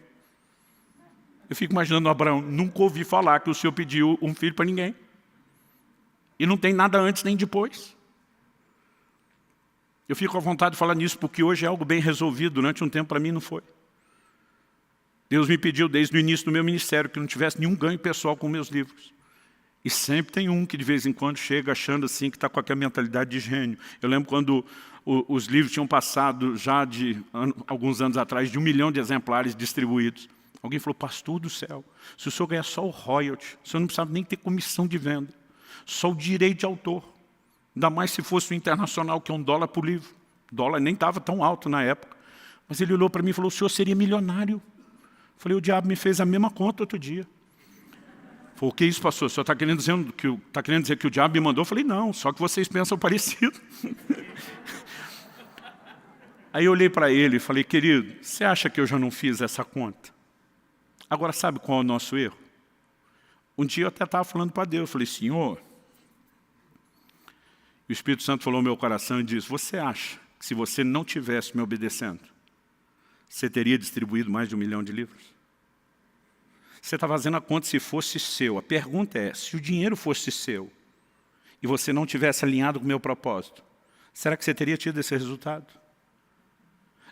Eu fico imaginando Abraão, nunca ouvi falar que o Senhor pediu um filho para ninguém. E não tem nada antes nem depois. Eu fico à vontade de falar nisso porque hoje é algo bem resolvido, durante um tempo para mim não foi. Deus me pediu desde o início do meu ministério que não tivesse nenhum ganho pessoal com meus livros. E sempre tem um que de vez em quando chega achando assim que está com aquela mentalidade de gênio. Eu lembro quando os livros tinham passado já alguns anos atrás de 1 milhão de exemplares distribuídos. Alguém falou, pastor do céu, se o senhor ganhar só o royalty, o senhor não precisava nem ter comissão de venda, só o direito de autor. Ainda mais se fosse o internacional, que é $1 por livro. O dólar nem estava tão alto na época. Mas ele olhou para mim e falou, o senhor seria milionário. Eu falei, o diabo me fez a mesma conta outro dia. Falei, o que é isso, pastor? O senhor está querendo dizer que o diabo me mandou? Eu falei, não, só que vocês pensam parecido. Aí eu olhei para ele e falei, querido, você acha que eu já não fiz essa conta? Agora, sabe qual é o nosso erro? Um dia eu até estava falando para Deus, eu falei, Senhor, e o Espírito Santo falou no meu coração e disse, você acha que se você não tivesse me obedecendo, você teria distribuído mais de 1 milhão de livros? Você está fazendo a conta se fosse seu. A pergunta é, se o dinheiro fosse seu e você não tivesse alinhado com o meu propósito, será que você teria tido esse resultado?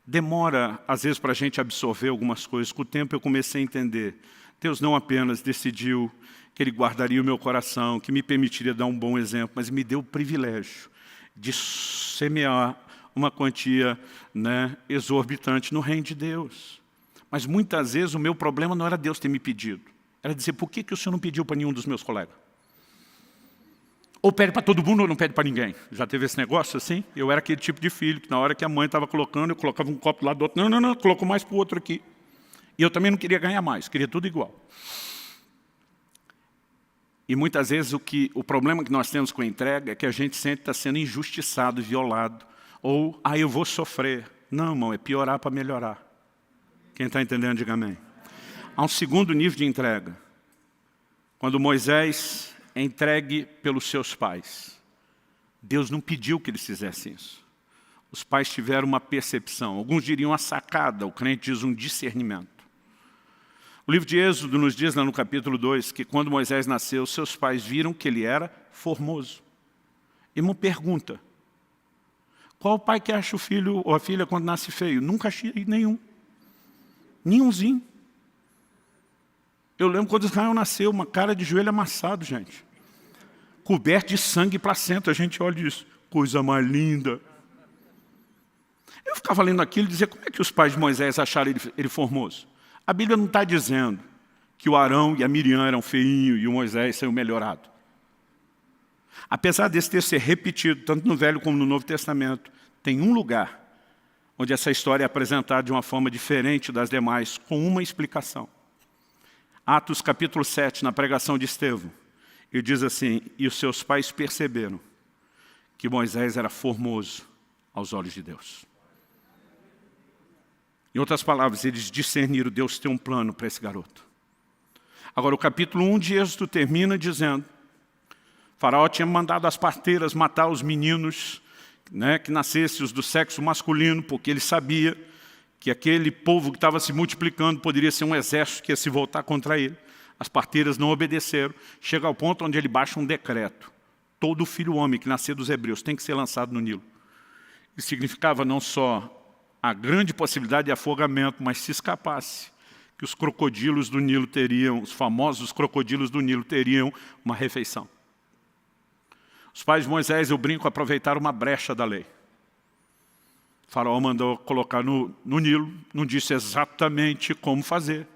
Demora, às vezes, para a gente absorver algumas coisas. Com o tempo eu comecei a entender. Deus não apenas decidiu que Ele guardaria o meu coração, que me permitiria dar um bom exemplo, mas me deu o privilégio de semear uma quantia, exorbitante no reino de Deus. Mas muitas vezes o meu problema não era Deus ter me pedido. Era dizer, por que o Senhor não pediu para nenhum dos meus colegas? Ou pede para todo mundo ou não pede para ninguém. Já teve esse negócio assim? Eu era aquele tipo de filho, que na hora que a mãe estava colocando, eu colocava um copo do lado do outro. Não, colocou mais para o outro aqui. E eu também não queria ganhar mais, queria tudo igual. E muitas vezes o problema que nós temos com a entrega é que a gente sempre está sendo injustiçado, violado. Ou, eu vou sofrer. Não, irmão, é piorar para melhorar. Quem está entendendo, diga amém. Há um segundo nível de entrega. Quando Moisés é entregue pelos seus pais. Deus não pediu que eles fizessem isso. Os pais tiveram uma percepção. Alguns diriam a sacada, o crente diz um discernimento. O livro de Êxodo nos diz, lá no capítulo 2, que quando Moisés nasceu, seus pais viram que ele era formoso. E uma pergunta. Qual o pai que acha o filho ou a filha quando nasce feio? Nunca achei nenhum. Nenhumzinho. Eu lembro quando Israel nasceu, uma cara de joelho amassado, gente. Coberto de sangue e placenta. A gente olha isso. Coisa mais linda. Eu ficava lendo aquilo e dizia, como é que os pais de Moisés acharam ele formoso? A Bíblia não está dizendo que o Arão e a Miriam eram feinhos e o Moisés saiu melhorado. Apesar desse texto ser repetido, tanto no Velho como no Novo Testamento, tem um lugar onde essa história é apresentada de uma forma diferente das demais, com uma explicação. Atos capítulo 7, na pregação de Estevão, ele diz assim, e os seus pais perceberam que Moisés era formoso aos olhos de Deus. Em outras palavras, eles discerniram, Deus tem um plano para esse garoto. Agora, o capítulo 1 de Êxodo termina dizendo, Faraó tinha mandado as parteiras matar os meninos, que nascessem os do sexo masculino, porque ele sabia que aquele povo que estava se multiplicando poderia ser um exército que ia se voltar contra ele. As parteiras não obedeceram. Chega ao ponto onde ele baixa um decreto. Todo filho homem que nascer dos hebreus tem que ser lançado no Nilo. Isso significava não só a grande possibilidade de afogamento, mas se escapasse, que os crocodilos do Nilo teriam, os famosos crocodilos do Nilo teriam uma refeição. Os pais de Moisés, eu brinco, aproveitaram uma brecha da lei. O faraó mandou colocar no Nilo, não disse exatamente como fazer.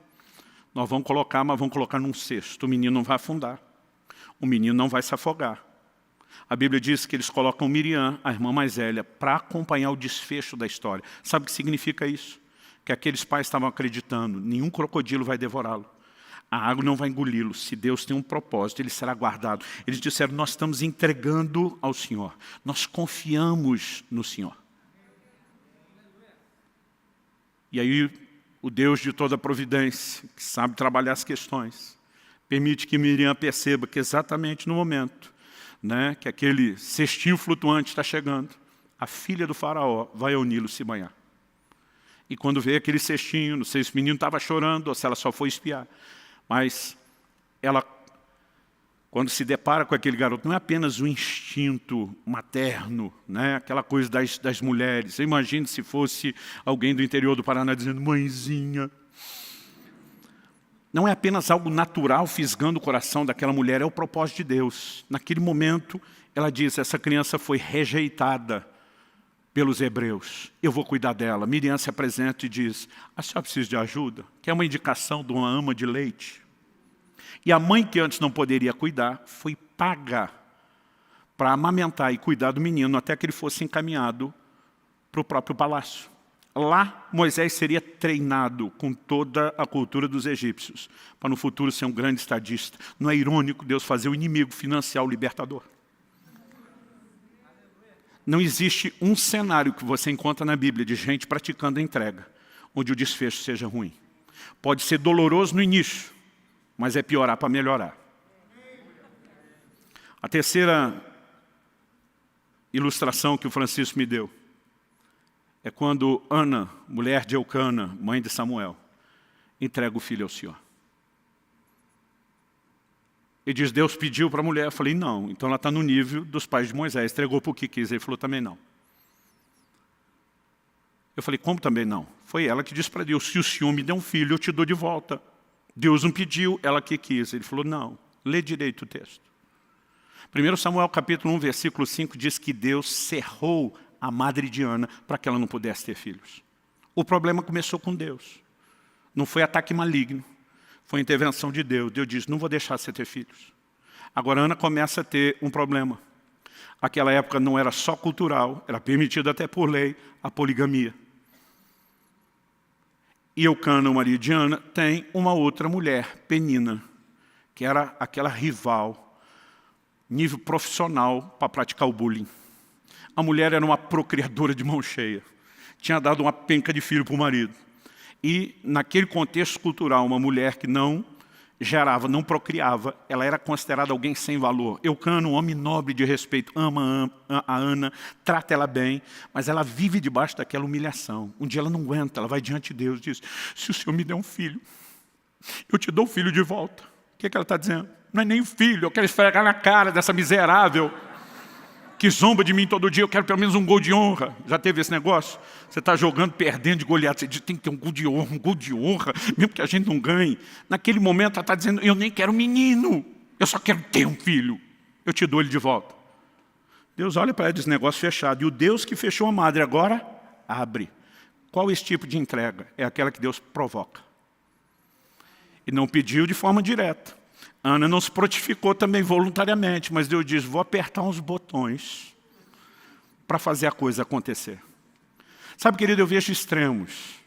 Nós vamos colocar, mas vamos colocar num cesto. O menino não vai afundar. O menino não vai se afogar. A Bíblia diz que eles colocam Miriam, a irmã mais velha, para acompanhar o desfecho da história. Sabe o que significa isso? Que aqueles pais estavam acreditando, nenhum crocodilo vai devorá-lo. A água não vai engoli-lo. Se Deus tem um propósito, ele será guardado. Eles disseram, nós estamos entregando ao Senhor. Nós confiamos no Senhor. E aí, o Deus de toda providência, que sabe trabalhar as questões, permite que Miriam perceba que exatamente no momento que aquele cestinho flutuante está chegando, a filha do faraó vai ao Nilo se banhar. E quando vê aquele cestinho, não sei se o menino estava chorando ou se ela só foi espiar, mas ela, quando se depara com aquele garoto, não é apenas um instinto materno, aquela coisa das mulheres. Eu imagino se fosse alguém do interior do Paraná dizendo, mãezinha, não é apenas algo natural fisgando o coração daquela mulher, é o propósito de Deus. Naquele momento, ela diz, essa criança foi rejeitada pelos hebreus. Eu vou cuidar dela. Miriam se apresenta e diz, a senhora precisa de ajuda? Quer uma indicação de uma ama de leite? E a mãe que antes não poderia cuidar, foi paga para amamentar e cuidar do menino até que ele fosse encaminhado para o próprio palácio. Lá, Moisés seria treinado com toda a cultura dos egípcios, para no futuro ser um grande estadista. Não é irônico Deus fazer o inimigo financiar o libertador? Não existe um cenário que você encontra na Bíblia de gente praticando a entrega, onde o desfecho seja ruim. Pode ser doloroso no início, mas é piorar para melhorar. A terceira ilustração que o Francisco me deu é quando Ana, mulher de Eucana, mãe de Samuel, entrega o filho ao Senhor. Ele diz, Deus pediu para a mulher. Eu falei, não. Então ela está no nível dos pais de Moisés. Entregou para o que quis. Ele falou, também não. Eu falei, como também não? Foi ela que disse para Deus, se o Senhor me der um filho, eu te dou de volta. Deus não pediu, ela que quis. Ele falou, não. Lê direito o texto. 1 Samuel capítulo 1, versículo 5 diz que Deus cerrou a madre de Ana para que ela não pudesse ter filhos. O problema começou com Deus. Não foi ataque maligno. Foi intervenção de Deus. Deus diz, não vou deixar você ter filhos. Agora Ana começa a ter um problema. Aquela época não era só cultural, era permitido até por lei a poligamia. E Eucana, o marido de Ana, tem uma outra mulher, Penina, que era aquela rival, nível profissional para praticar o bullying. A mulher era uma procriadora de mão cheia. Tinha dado uma penca de filho para o marido. E, naquele contexto cultural, uma mulher que não gerava, não procriava, ela era considerada alguém sem valor. Eucana, um homem nobre de respeito, ama a Ana, trata ela bem, mas ela vive debaixo daquela humilhação. Um dia ela não aguenta, ela vai diante de Deus e diz, se o Senhor me der um filho, eu te dou o filho de volta. O que ela está dizendo? Não é nem filho, eu quero esfregar na cara dessa miserável que zomba de mim todo dia, eu quero pelo menos um gol de honra. Já teve esse negócio? Você está jogando, perdendo de goleada, você diz, tem que ter um gol de honra, mesmo que a gente não ganhe. Naquele momento ela está dizendo, eu nem quero menino, eu só quero ter um filho. Eu te dou ele de volta. Deus olha para ela e diz, negócio fechado. E o Deus que fechou a madre agora, abre. Qual esse tipo de entrega? É aquela que Deus provoca. E não pediu de forma direta. Ana não se prontificou também voluntariamente, mas Deus diz, vou apertar uns botões para fazer a coisa acontecer. Sabe, querido, eu vejo extremos.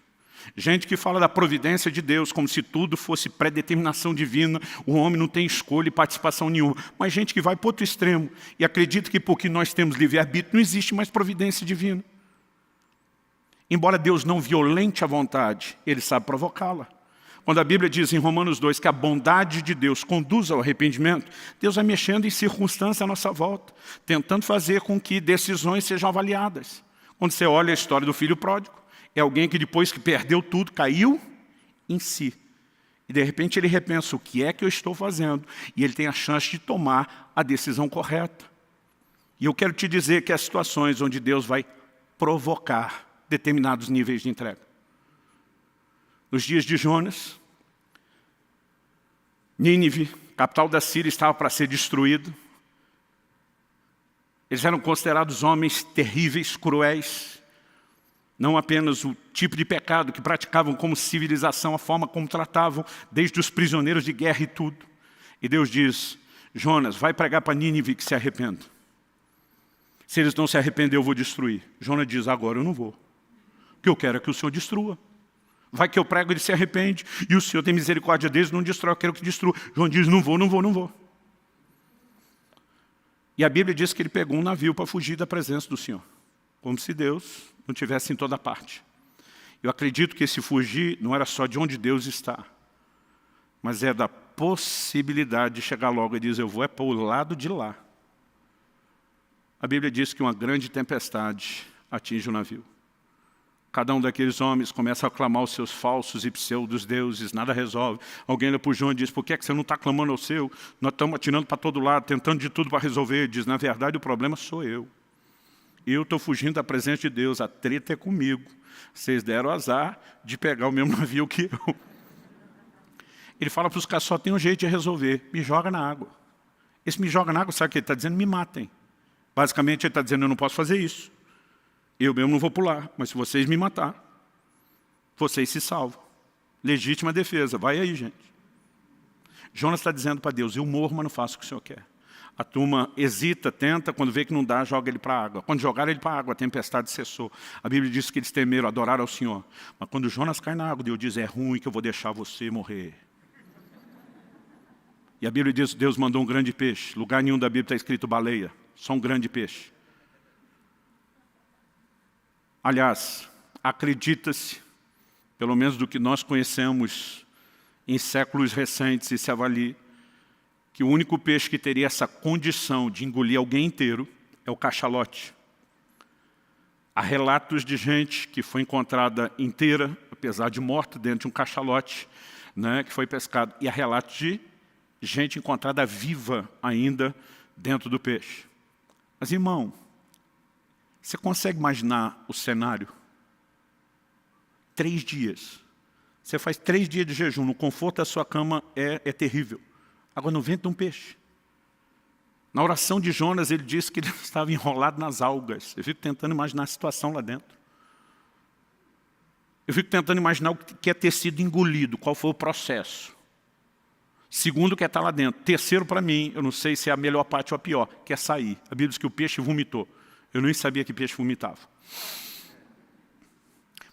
Gente que fala da providência de Deus como se tudo fosse predeterminação divina, o homem não tem escolha e participação nenhuma. Mas gente que vai para outro extremo e acredita que porque nós temos livre-arbítrio não existe mais providência divina. Embora Deus não violente a vontade, Ele sabe provocá-la. Quando a Bíblia diz em Romanos 2 que a bondade de Deus conduz ao arrependimento, Deus vai mexendo em circunstâncias à nossa volta, tentando fazer com que decisões sejam avaliadas. Quando você olha a história do filho pródigo, é alguém que depois que perdeu tudo, caiu em si. E de repente ele repensa, o que é que eu estou fazendo? E ele tem a chance de tomar a decisão correta. E eu quero te dizer que há situações onde Deus vai provocar determinados níveis de entrega. Nos dias de Jonas, Nínive, capital da Síria, estava para ser destruído. Eles eram considerados homens terríveis, cruéis. Não apenas o tipo de pecado que praticavam como civilização, a forma como tratavam, desde os prisioneiros de guerra e tudo. E Deus diz, Jonas, vai pregar para Nínive que se arrependa. Se eles não se arrependerem, eu vou destruir. Jonas diz, agora eu não vou. O que eu quero é que o Senhor destrua. Vai que eu prego, ele se arrepende, e o Senhor tem misericórdia deles, não destrói, eu quero que destrua. João diz, não vou, não vou, não vou. E a Bíblia diz que ele pegou um navio para fugir da presença do Senhor. Como se Deus não tivesse em toda parte. Eu acredito que esse fugir não era só de onde Deus está, mas é da possibilidade de chegar logo e dizer, eu vou é para o lado de lá. A Bíblia diz que uma grande tempestade atinge o navio. Cada um daqueles homens começa a clamar os seus falsos e pseudos deuses, nada resolve. Alguém olha para o João e diz, por que é que você não está clamando ao seu? Nós estamos atirando para todo lado, tentando de tudo para resolver. Ele diz, na verdade o problema sou eu. Eu estou fugindo da presença de Deus, a treta é comigo. Vocês deram azar de pegar o mesmo navio que eu. Ele fala para os caras, só tem um jeito de resolver, me joga na água. Esse me joga na água, sabe o que ele está dizendo? Me matem. Basicamente ele está dizendo, eu não posso fazer isso. Eu mesmo não vou pular, mas se vocês me matar, vocês se salvam. Legítima defesa, vai aí, gente. Jonas está dizendo para Deus, eu morro, mas não faço o que o Senhor quer. A turma hesita, tenta, quando vê que não dá, joga ele para a água. Quando jogaram ele para a água, a tempestade cessou. A Bíblia diz que eles temeram, adoraram ao Senhor. Mas quando Jonas cai na água, Deus diz, é ruim que eu vou deixar você morrer. E a Bíblia diz que Deus mandou um grande peixe. Lugar nenhum da Bíblia está escrito baleia, só um grande peixe. Aliás, acredita-se, pelo menos do que nós conhecemos em séculos recentes e se avalia, que o único peixe que teria essa condição de engolir alguém inteiro é o cachalote. Há relatos de gente que foi encontrada inteira, apesar de morta, dentro de um cachalote, né, que foi pescado. E há relatos de gente encontrada viva ainda dentro do peixe. Mas, irmão, você consegue imaginar o cenário? 3 dias. Você faz 3 dias de jejum, no conforto da sua cama é terrível. Agora, no ventre de um peixe. Na oração de Jonas, ele disse que ele estava enrolado nas algas. Eu fico tentando imaginar a situação lá dentro. Eu fico tentando imaginar o que é ter sido engolido, qual foi o processo. Segundo, o que é estar lá dentro. Terceiro, para mim, eu não sei se é a melhor parte ou a pior, que é sair. A Bíblia diz que o peixe vomitou. Eu nem sabia que peixe vomitava.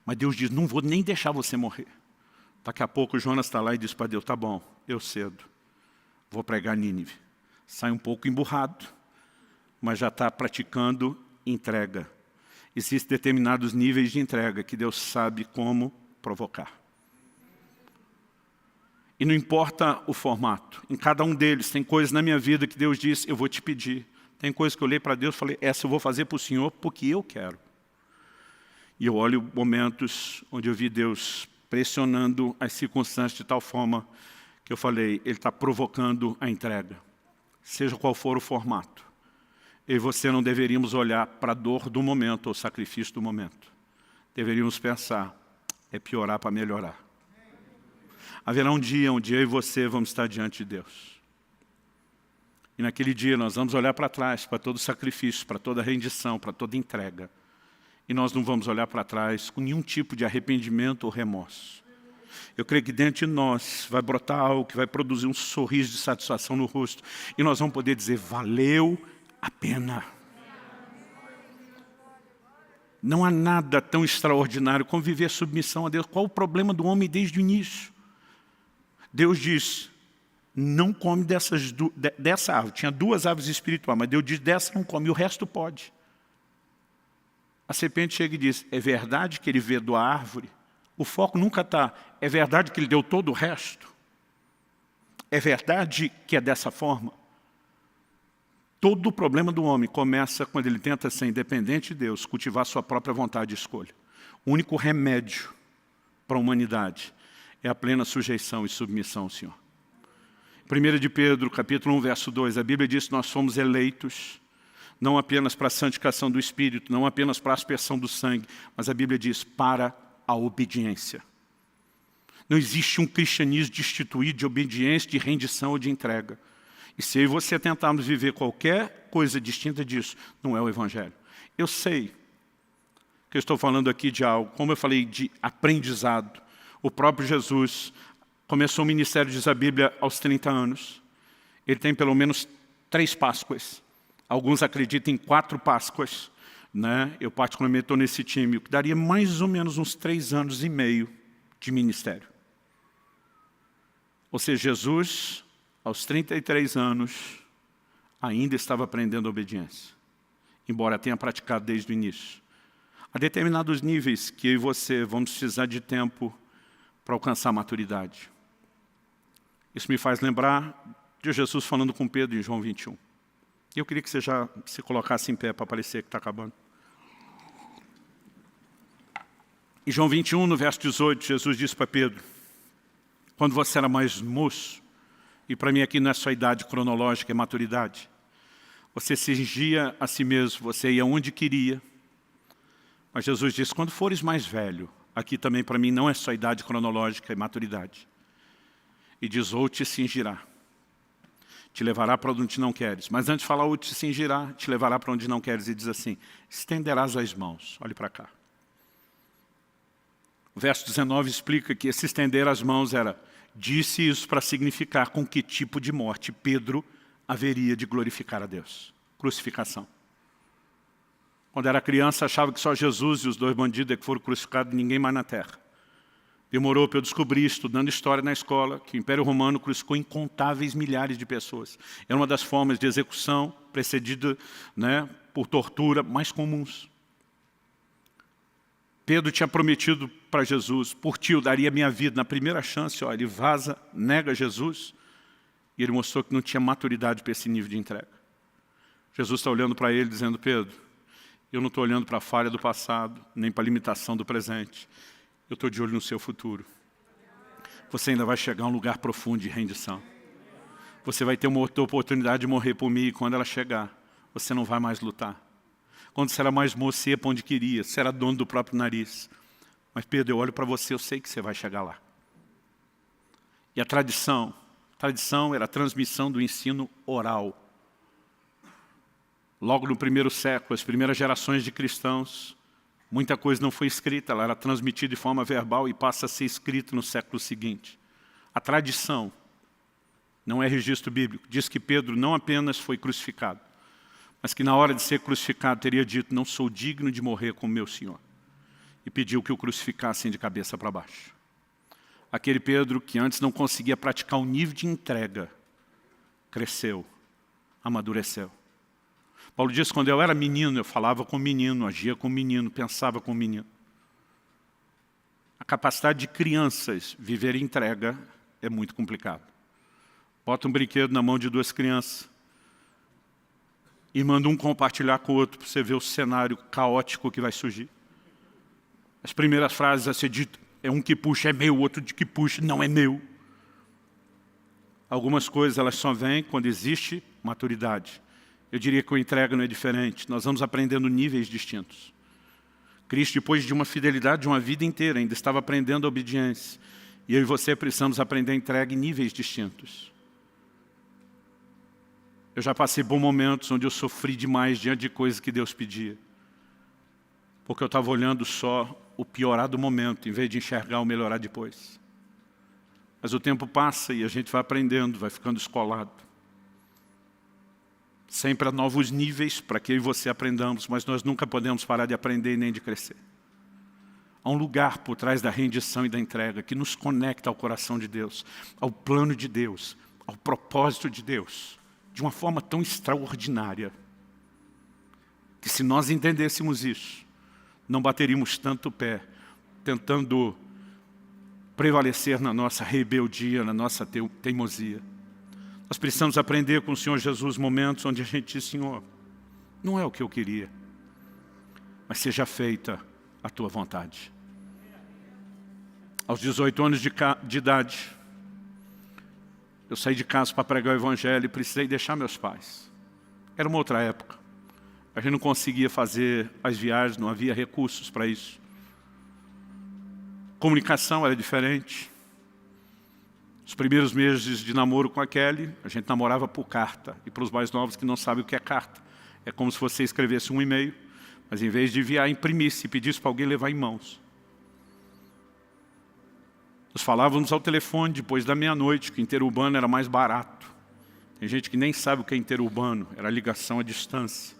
Mas Deus diz, não vou nem deixar você morrer. Daqui a pouco Jonas está lá e diz para Deus, tá bom, eu cedo. Vou pregar Nínive. Sai um pouco emburrado, mas já está praticando entrega. Existem determinados níveis de entrega que Deus sabe como provocar. E não importa o formato. Em cada um deles tem coisas na minha vida que Deus diz, eu vou te pedir. Tem coisas que eu olhei para Deus e falei, essa eu vou fazer para o Senhor porque eu quero. E eu olho momentos onde eu vi Deus pressionando as circunstâncias de tal forma que eu falei, Ele está provocando a entrega. Seja qual for o formato. Eu e você não deveríamos olhar para a dor do momento ou sacrifício do momento. Deveríamos pensar, é piorar para melhorar. Haverá um dia onde eu e você vamos estar diante de Deus. E naquele dia nós vamos olhar para trás, para todo sacrifício, para toda rendição, para toda entrega. E nós não vamos olhar para trás com nenhum tipo de arrependimento ou remorso. Eu creio que dentro de nós vai brotar algo que vai produzir um sorriso de satisfação no rosto. E nós vamos poder dizer, valeu a pena. Não há nada tão extraordinário como viver submissão a Deus. Qual o problema do homem desde o início? Deus diz, não come dessa árvore. Tinha 2 árvores espirituais, mas Deus diz, dessa não come, e o resto pode. A serpente chega e diz, é verdade que ele vedou a árvore? O foco nunca está, é verdade que ele deu todo o resto? É verdade que é dessa forma? Todo o problema do homem começa quando ele tenta ser independente de Deus, cultivar sua própria vontade e escolha. O único remédio para a humanidade é a plena sujeição e submissão ao Senhor. 1 de Pedro, capítulo 1, verso 2, a Bíblia diz que nós fomos eleitos, não apenas para a santificação do Espírito, não apenas para a aspersão do sangue, mas a Bíblia diz para a obediência. Não existe um cristianismo destituído de obediência, de rendição ou de entrega. E se eu e você tentarmos viver qualquer coisa distinta disso, não é o Evangelho. Eu sei que eu estou falando aqui de algo, como eu falei, de aprendizado. O próprio Jesus começou o ministério, diz a Bíblia, aos 30 anos. Ele tem pelo menos 3 Páscoas. Alguns acreditam em 4 Páscoas. Né? Eu particularmente estou nesse time, o que daria mais ou menos uns 3 anos e meio de ministério. Ou seja, Jesus, aos 33 anos, ainda estava aprendendo obediência. Embora tenha praticado desde o início. Há determinados níveis que eu e você vamos precisar de tempo para alcançar a maturidade. Isso me faz lembrar de Jesus falando com Pedro em João 21. Eu queria que você já se colocasse em pé para parecer que está acabando. Em João 21, no verso 18, Jesus disse para Pedro, quando você era mais moço, e para mim aqui não é só idade cronológica, é maturidade, você cingia a si mesmo, você ia onde queria. Mas Jesus disse, quando fores mais velho, aqui também para mim não é só idade cronológica, é maturidade. e diz, ou te cingirá, te levará para onde não queres. Mas antes de falar, ou te cingirá, te levará para onde não queres, e diz assim, estenderás as mãos. Olhe para cá. O verso 19 explica que esse estender as mãos era, disse isso para significar com que tipo de morte Pedro haveria de glorificar a Deus. Crucificação. Quando era criança, achava que só Jesus e os 2 bandidos é que foram crucificados, ninguém mais na terra. Demorou para eu descobrir, estudando história na escola, que o Império Romano crucificou incontáveis milhares de pessoas. Era uma das formas de execução precedida, né, por tortura mais comuns. Pedro tinha prometido para Jesus, por ti eu daria minha vida. Na primeira chance, ó, ele vaza, nega Jesus, e ele mostrou que não tinha maturidade para esse nível de entrega. Jesus está olhando para ele dizendo, Pedro, eu não estou olhando para a falha do passado, nem para a limitação do presente. Eu estou de olho no seu futuro. Você ainda vai chegar a um lugar profundo de rendição. Você vai ter uma outra oportunidade de morrer por mim, e quando ela chegar, você não vai mais lutar. Quando você era mais moço, você ia para onde queria, você era dono do próprio nariz. Mas Pedro, eu olho para você, eu sei que você vai chegar lá. E a tradição era a transmissão do ensino oral. Logo no primeiro século, as primeiras gerações de cristãos, muita coisa não foi escrita, ela era transmitida de forma verbal e passa a ser escrita no século seguinte. A tradição, não é registro bíblico, diz que Pedro não apenas foi crucificado, mas que na hora de ser crucificado teria dito, não sou digno de morrer como meu Senhor. E pediu que o crucificassem de cabeça para baixo. Aquele Pedro que antes não conseguia praticar o nível de entrega, cresceu, amadureceu. Paulo diz, quando eu era menino, eu falava com menino, agia com menino, pensava com menino. A capacidade de crianças viver entrega é muito complicado. Bota um brinquedo na mão de 2 crianças e manda um compartilhar com o outro para você ver o cenário caótico que vai surgir. As primeiras frases a ser dito, é um que puxa é meu, o outro de que puxa não é meu. Algumas coisas elas só vêm quando existe maturidade. Eu diria que a entrega não é diferente. Nós vamos aprendendo níveis distintos. Cristo, depois de uma fidelidade de uma vida inteira, ainda estava aprendendo a obediência. E eu e você precisamos aprender a entrega em níveis distintos. Eu já passei por momentos onde eu sofri demais diante de coisas que Deus pedia. Porque eu estava olhando só o piorar do momento, em vez de enxergar o melhorar depois. Mas o tempo passa e a gente vai aprendendo, vai ficando escolado. Sempre há novos níveis para que eu e você aprendamos, mas nós nunca podemos parar de aprender e nem de crescer. Há um lugar por trás da rendição e da entrega que nos conecta ao coração de Deus, ao plano de Deus, ao propósito de Deus, de uma forma tão extraordinária, que se nós entendêssemos isso, não bateríamos tanto o pé, tentando prevalecer na nossa rebeldia, na nossa teimosia. Nós precisamos aprender com o Senhor Jesus momentos onde a gente diz, Senhor, não é o que eu queria, mas seja feita a tua vontade. Aos 18 anos de idade, eu saí de casa para pregar o Evangelho e precisei deixar meus pais. Era uma outra época. A gente não conseguia fazer as viagens, não havia recursos para isso. Comunicação era diferente. Os primeiros meses de namoro com a Kelly, a gente namorava por carta. E para os mais novos que não sabem o que é carta, é como se você escrevesse um e-mail, mas em vez de enviar, imprimisse e pedisse para alguém levar em mãos. Nós falávamos ao telefone depois da meia-noite, que interurbano era mais barato. Tem gente que nem sabe o que é interurbano, era ligação à distância.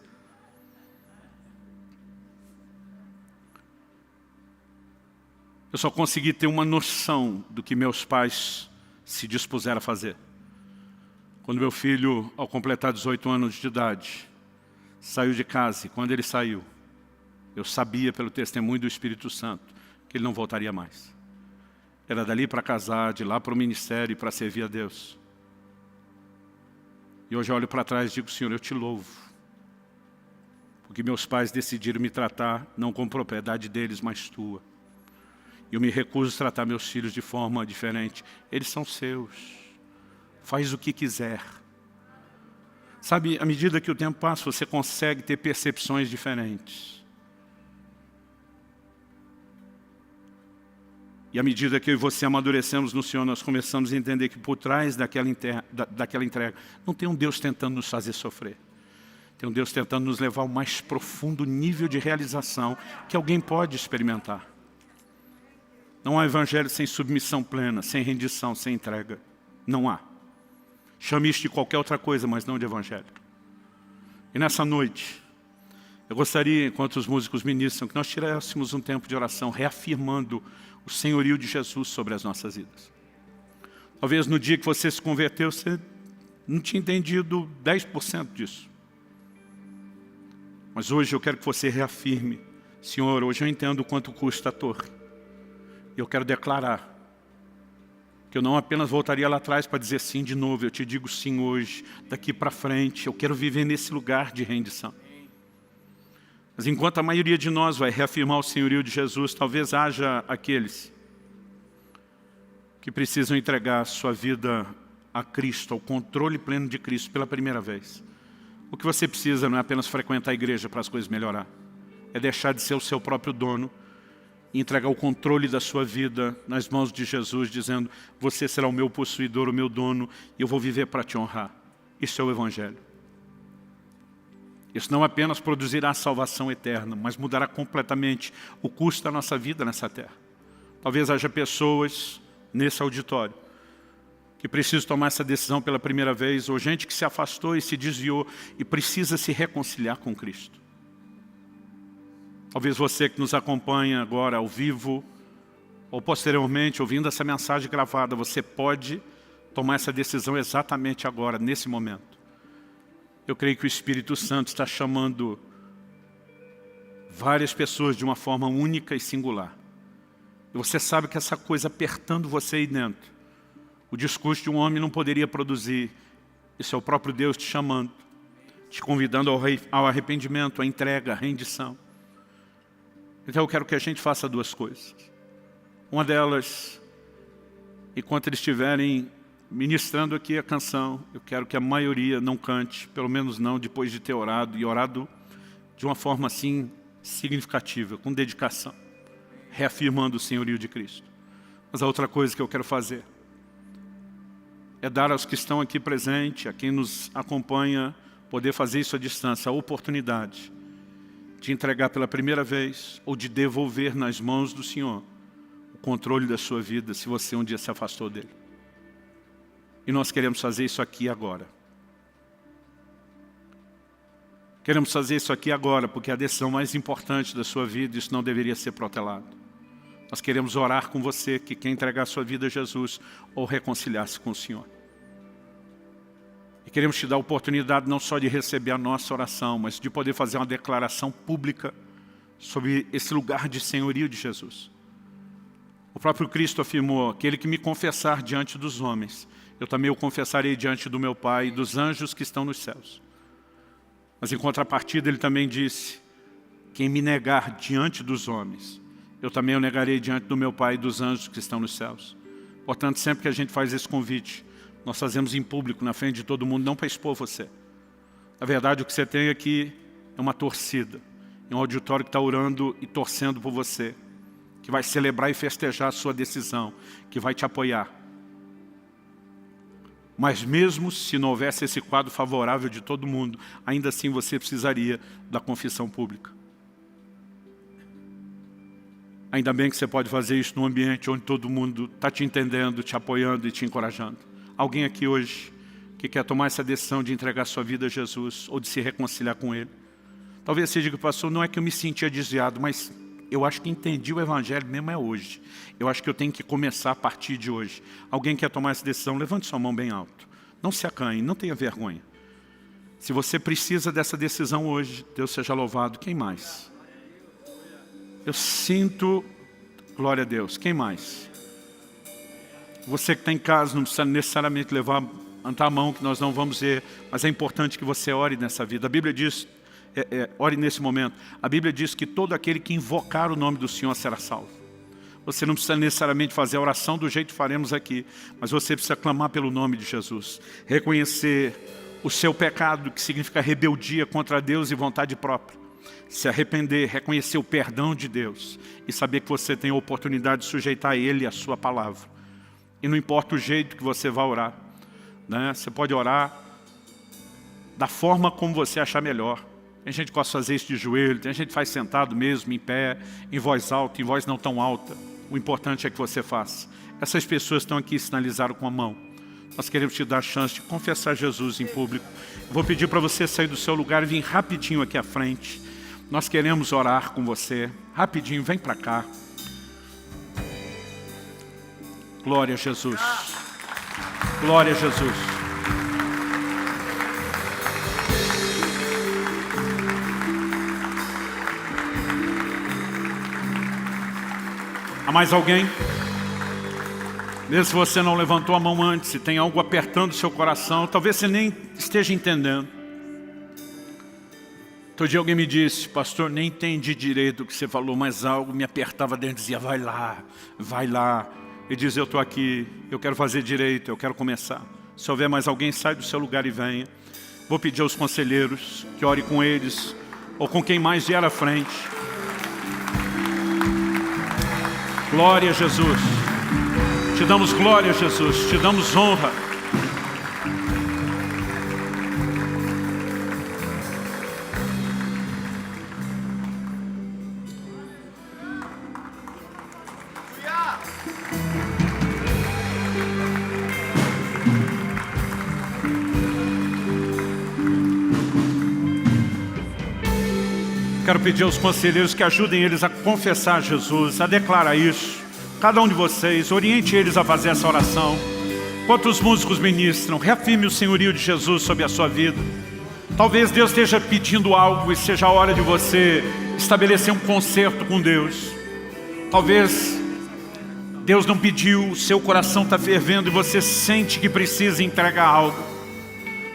Eu só consegui ter uma noção do que meus pais se dispuseram a fazer. Quando meu filho, ao completar 18 anos de idade, saiu de casa, e quando ele saiu, eu sabia pelo testemunho do Espírito Santo que ele não voltaria mais. Era dali para casar, de lá para o ministério e para servir a Deus. E hoje eu olho para trás e digo, Senhor, eu te louvo. Porque meus pais decidiram me tratar não como propriedade deles, mas tua. Eu me recuso a tratar meus filhos de forma diferente. Eles são seus. Faz o que quiser. Sabe, à medida que o tempo passa, você consegue ter percepções diferentes. E à medida que eu e você amadurecemos no Senhor, nós começamos a entender que por trás daquela entrega, não tem um Deus tentando nos fazer sofrer. Tem um Deus tentando nos levar ao mais profundo nível de realização que alguém pode experimentar. Não há evangelho sem submissão plena, sem rendição, sem entrega. Não há. Chame isso de qualquer outra coisa, mas não de evangelho. E nessa noite, eu gostaria, enquanto os músicos ministram, que nós tirássemos um tempo de oração, reafirmando o senhorio de Jesus sobre as nossas vidas. Talvez no dia que você se converteu, você não tinha entendido 10% disso. Mas hoje eu quero que você reafirme: Senhor, hoje eu entendo quanto custa a torre. E eu quero declarar que eu não apenas voltaria lá atrás para dizer sim de novo, eu te digo sim hoje, daqui para frente, eu quero viver nesse lugar de rendição. Mas enquanto a maioria de nós vai reafirmar o senhorio de Jesus, talvez haja aqueles que precisam entregar sua vida a Cristo, ao controle pleno de Cristo pela primeira vez. O que você precisa não é apenas frequentar a igreja para as coisas melhorar, é deixar de ser o seu próprio dono e entregar o controle da sua vida nas mãos de Jesus, dizendo: você será o meu possuidor, o meu dono, e eu vou viver para te honrar. Isso é o Evangelho. Isso não apenas produzirá salvação eterna, mas mudará completamente o curso da nossa vida nessa terra. Talvez haja pessoas nesse auditório que precisam tomar essa decisão pela primeira vez, ou gente que se afastou e se desviou e precisa se reconciliar com Cristo. Talvez você que nos acompanha agora ao vivo, ou posteriormente, ouvindo essa mensagem gravada, você pode tomar essa decisão exatamente agora, nesse momento. Eu creio que o Espírito Santo está chamando várias pessoas de uma forma única e singular. E você sabe que essa coisa apertando você aí dentro, o discurso de um homem não poderia produzir. Isso é o próprio Deus te chamando, te convidando ao arrependimento, à entrega, à rendição. Então eu quero que a gente faça duas coisas. Uma delas, enquanto eles estiverem ministrando aqui a canção, eu quero que a maioria não cante, pelo menos não depois de ter orado, e orado de uma forma assim significativa, com dedicação, reafirmando o senhorio de Cristo. Mas a outra coisa que eu quero fazer é dar aos que estão aqui presentes, a quem nos acompanha, poder fazer isso à distância, a oportunidade de entregar pela primeira vez ou de devolver nas mãos do Senhor o controle da sua vida, se você um dia se afastou dele. E nós queremos fazer isso aqui agora. Queremos fazer isso aqui agora, porque é a decisão mais importante da sua vida, isso não deveria ser protelado. Nós queremos orar com você que quer entregar a sua vida a Jesus ou reconciliar-se com o Senhor. E queremos te dar a oportunidade não só de receber a nossa oração, mas de poder fazer uma declaração pública sobre esse lugar de senhorio de Jesus. O próprio Cristo afirmou: aquele que me confessar diante dos homens, eu também o confessarei diante do meu Pai e dos anjos que estão nos céus. Mas em contrapartida ele também disse: quem me negar diante dos homens, eu também o negarei diante do meu Pai e dos anjos que estão nos céus. Portanto, sempre que a gente faz esse convite, nós fazemos em público, na frente de todo mundo, não para expor você. Na verdade, o que você tem aqui é uma torcida, é um auditório que está orando e torcendo por você, que vai celebrar e festejar a sua decisão, que vai te apoiar. Mas mesmo se não houvesse esse quadro favorável de todo mundo, ainda assim você precisaria da confissão pública. Ainda bem que você pode fazer isso num ambiente onde todo mundo está te entendendo, te apoiando e te encorajando. Alguém aqui hoje que quer tomar essa decisão de entregar sua vida a Jesus ou de se reconciliar com Ele? Talvez você diga: pastor, não é que eu me sentia desviado, mas eu acho que entendi o Evangelho mesmo é hoje. Eu acho que eu tenho que começar a partir de hoje. Alguém quer tomar essa decisão? Levante sua mão bem alto. Não se acanhe, não tenha vergonha. Se você precisa dessa decisão hoje, Deus seja louvado. Quem mais? Eu sinto, glória a Deus. Quem mais? Você que está em casa não precisa necessariamente levantar a mão, que nós não vamos ver, mas é importante que você ore nessa vida. A Bíblia diz, ore nesse momento. A Bíblia diz que todo aquele que invocar o nome do Senhor será salvo. Você não precisa necessariamente fazer a oração do jeito que faremos aqui, mas você precisa clamar pelo nome de Jesus. Reconhecer o seu pecado, que significa rebeldia contra Deus e vontade própria. se arrepender, reconhecer o perdão de Deus e saber que você tem a oportunidade de sujeitar Ele e a sua palavra. E não importa o jeito que você vai orar, né? Você pode orar da forma como você achar melhor. Tem gente que gosta de fazer isso de joelho, tem gente que faz sentado mesmo, em pé, em voz alta, em voz não tão alta. O importante é que você faça. Essas pessoas estão aqui, sinalizaram com a mão. Nós queremos te dar a chance de confessar Jesus em público. Eu vou pedir para você sair do seu lugar e vir rapidinho aqui à frente. Nós queremos orar com você. Rapidinho, vem para cá. Glória a Jesus. Glória a Jesus. Há mais alguém? Mesmo se você não levantou a mão antes, se tem algo apertando o seu coração, talvez você nem esteja entendendo. Outro dia alguém me disse, pastor, nem entendi direito o que você falou, mas algo me apertava dentro e dizia, vai lá, vai lá. E diz, eu estou aqui, eu quero fazer direito, eu quero começar. Se houver mais alguém, sai do seu lugar e venha. Vou pedir aos conselheiros que ore com eles, ou com quem mais vier à frente. Glória a Jesus. Te damos glória, Jesus, te damos honra. Quero pedir aos conselheiros que ajudem eles a confessar Jesus, a declarar isso. Cada um de vocês, oriente eles a fazer essa oração. Enquanto os músicos ministram, reafirme o senhorio de Jesus sobre a sua vida. Talvez Deus esteja pedindo algo e seja a hora de você estabelecer um concerto com Deus. Talvez Deus não pediu, o seu coração está fervendo e você sente que precisa entregar algo.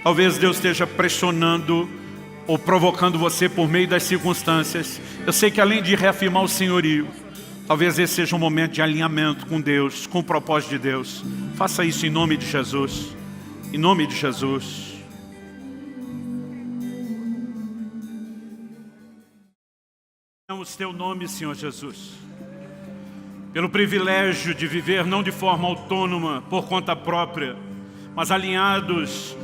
Talvez Deus esteja pressionando ou provocando você por meio das circunstâncias. Eu sei que além de reafirmar o senhorio, talvez esse seja um momento de alinhamento com Deus, com o propósito de Deus. Faça isso em nome de Jesus. Em nome de Jesus. Damos teu nome, Senhor Jesus, pelo privilégio de viver não de forma autônoma, por conta própria, mas alinhados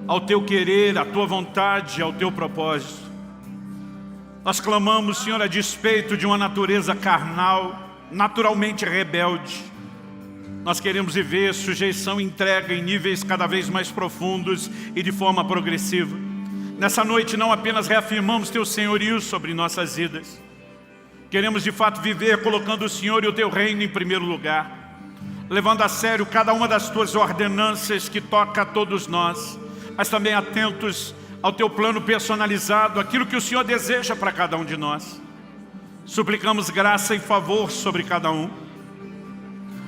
ao teu querer, à tua vontade, ao teu propósito. Nós clamamos, Senhor, a despeito de uma natureza carnal, naturalmente rebelde. Nós queremos viver sujeição e entrega em níveis cada vez mais profundos e de forma progressiva. Nessa noite não apenas reafirmamos teu senhorio sobre nossas vidas. Queremos de fato viver colocando o Senhor e o teu reino em primeiro lugar, levando a sério cada uma das tuas ordenanças que toca a todos nós, mas também atentos ao teu plano personalizado, aquilo que o Senhor deseja para cada um de nós. Suplicamos graça e favor sobre cada um.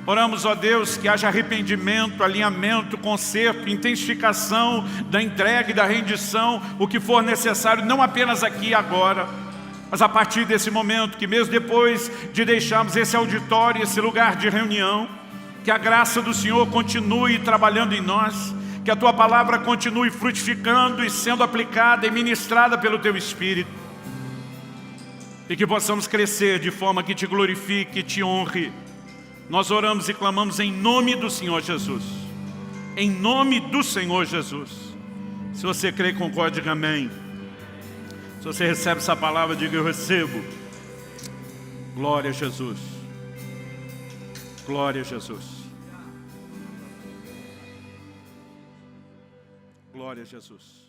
Oramos, ó Deus, que haja arrependimento, alinhamento, conserto, intensificação da entrega e da rendição, o que for necessário, não apenas aqui e agora, mas a partir desse momento, que mesmo depois de deixarmos esse auditório, esse lugar de reunião, que a graça do Senhor continue trabalhando em nós, que a Tua palavra continue frutificando e sendo aplicada e ministrada pelo Teu Espírito. E que possamos crescer de forma que Te glorifique e Te honre. Nós oramos e clamamos em nome do Senhor Jesus. Em nome do Senhor Jesus. Se você crê, concorde, diga amém. Se você recebe essa palavra, diga eu recebo. Glória a Jesus. Glória a Jesus. Glória a Jesus.